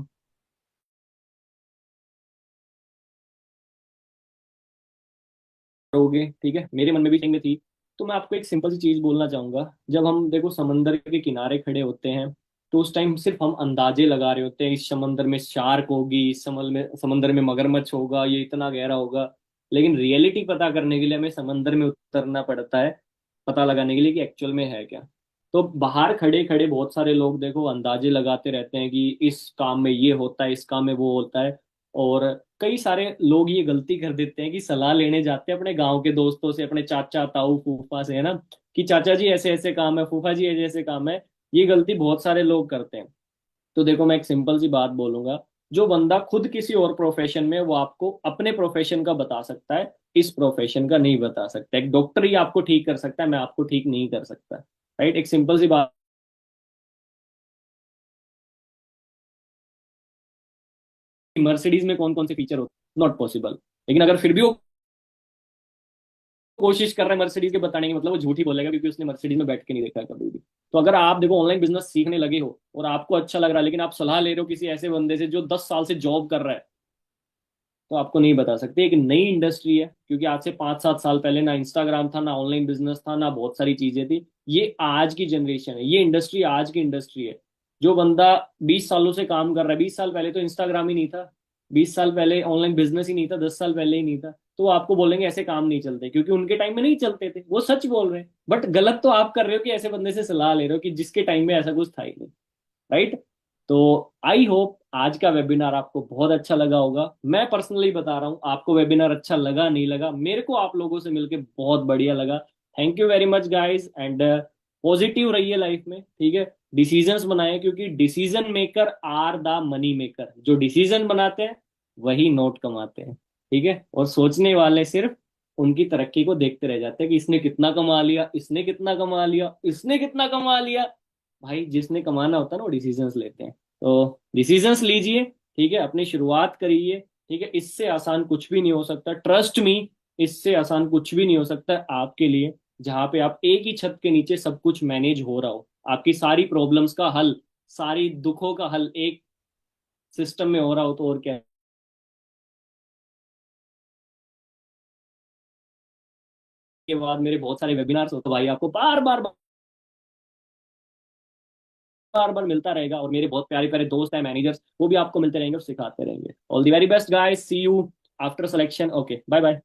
A: करोगे, ठीक है, मेरे मन में भी चाहिए थी। तो मैं आपको एक सिंपल सी चीज बोलना चाहूंगा। जब हम देखो समंदर के किनारे खड़े होते हैं, तो उस टाइम सिर्फ हम अंदाजे लगा रहे होते हैं, इस समंदर में शार्क होगी, इस समंदर में मगरमच्छ होगा, ये इतना गहरा होगा। लेकिन रियलिटी पता करने के लिए हमें समंदर में उतरना पड़ता है, पता लगाने के लिए कि एक्चुअल में है क्या। तो बाहर खड़े खड़े बहुत सारे लोग देखो अंदाजे लगाते रहते हैं कि इस काम में ये होता है, इस काम में वो होता है। और कई सारे लोग ये गलती कर देते हैं कि सलाह लेने जाते हैं अपने गांव के दोस्तों से, अपने चाचा ताऊ फूफा से, है ना, कि चाचा जी ऐसे ऐसे काम है, फूफा जी ऐसे ऐसे काम है। ये गलती बहुत सारे लोग करते हैं। तो देखो मैं एक सिंपल सी बात बोलूंगा। जो बंदा खुद किसी और प्रोफेशन में, वो आपको अपने प्रोफेशन का बता सकता है, इस प्रोफेशन का नहीं बता सकता। एक डॉक्टर ही आपको ठीक कर सकता है, मैं आपको ठीक नहीं कर सकता। राइट, एक सिंपल सी बात। मर्सिडीज में कौन कौन से फीचर होते, नॉट पॉसिबल। लेकिन अगर फिर भी वो कोशिश कर रहा है मर्सिडीज के बताने की, मतलब वो झूठ ही बोलेगा, क्योंकि उसने मर्सिडीज में बैठ के नहीं देखा है कभी भी। तो अगर आप देखो ऑनलाइन बिजनेस सीखने लगे हो और आपको अच्छा लग रहा है, लेकिन आप सलाह ले रहे हो किसी ऐसे बंदे से जो 10 साल से जॉब कर रहा है, तो आपको नहीं बता सकते। एक नई इंडस्ट्री है, क्योंकि आज से 5-7 साल पहले ना इंस्टाग्राम था, ना ऑनलाइन बिजनेस था, ना बहुत सारी चीजें थी। ये आज की जनरेशन है, ये इंडस्ट्री आज की इंडस्ट्री है। जो बंदा 20 सालों से काम कर रहा है, 20 साल पहले तो इंस्टाग्राम ही नहीं था, 20 साल पहले ऑनलाइन बिजनेस ही नहीं था, 10 साल पहले ही नहीं था, तो वो आपको बोलेंगे ऐसे काम नहीं चलते, क्योंकि उनके टाइम में नहीं चलते थे। वो सच बोल रहे हैं, बट गलत तो आप कर रहे हो कि ऐसे बंदे से सलाह ले रहे हो कि जिसके टाइम में ऐसा कुछ था ही नहीं। राइट। तो आई होप आज का वेबिनार आपको बहुत अच्छा लगा होगा। मैं पर्सनली बता रहा हूँ, आपको वेबिनार अच्छा लगा नहीं लगा, मेरे को आप लोगों से मिलके बहुत बढ़िया लगा। Thank you very much guys, and positive रहिए लाइफ में, ठीक है। डिसीजंस बनाए, क्योंकि decision maker are the money maker. जो डिसीजन बनाते हैं वही नोट कमाते हैं, ठीक है। और सोचने वाले सिर्फ उनकी तरक्की को देखते रह जाते हैं कि इसने कितना कमा लिया, इसने कितना कमा लिया, इसने कितना कमा लिया। भाई जिसने कमाना होता है ना, वो डिसीजंस लेते हैं। तो डिसीजंस लीजिए, ठीक है, अपनी शुरुआत करिए, ठीक है। इससे आसान कुछ भी नहीं हो सकता, ट्रस्ट मी। इससे आसान कुछ भी नहीं हो सकता आपके लिए, जहां पे आप एक ही छत के नीचे सब कुछ मैनेज हो रहा हो, आपकी सारी प्रॉब्लम्स का हल, सारी दुखों का हल एक सिस्टम में हो रहा हो, तो और क्या है। के बाद मेरे बहुत सारे वेबिनार्स होते भाई, आपको बार बार मिलता रहेगा। और मेरे बहुत प्यारे प्यारे दोस्त हैं मैनेजर्स, वो भी आपको मिलते रहेंगे और सिखाते रहेंगे। All the very best guys, see you after selection. Okay, bye bye.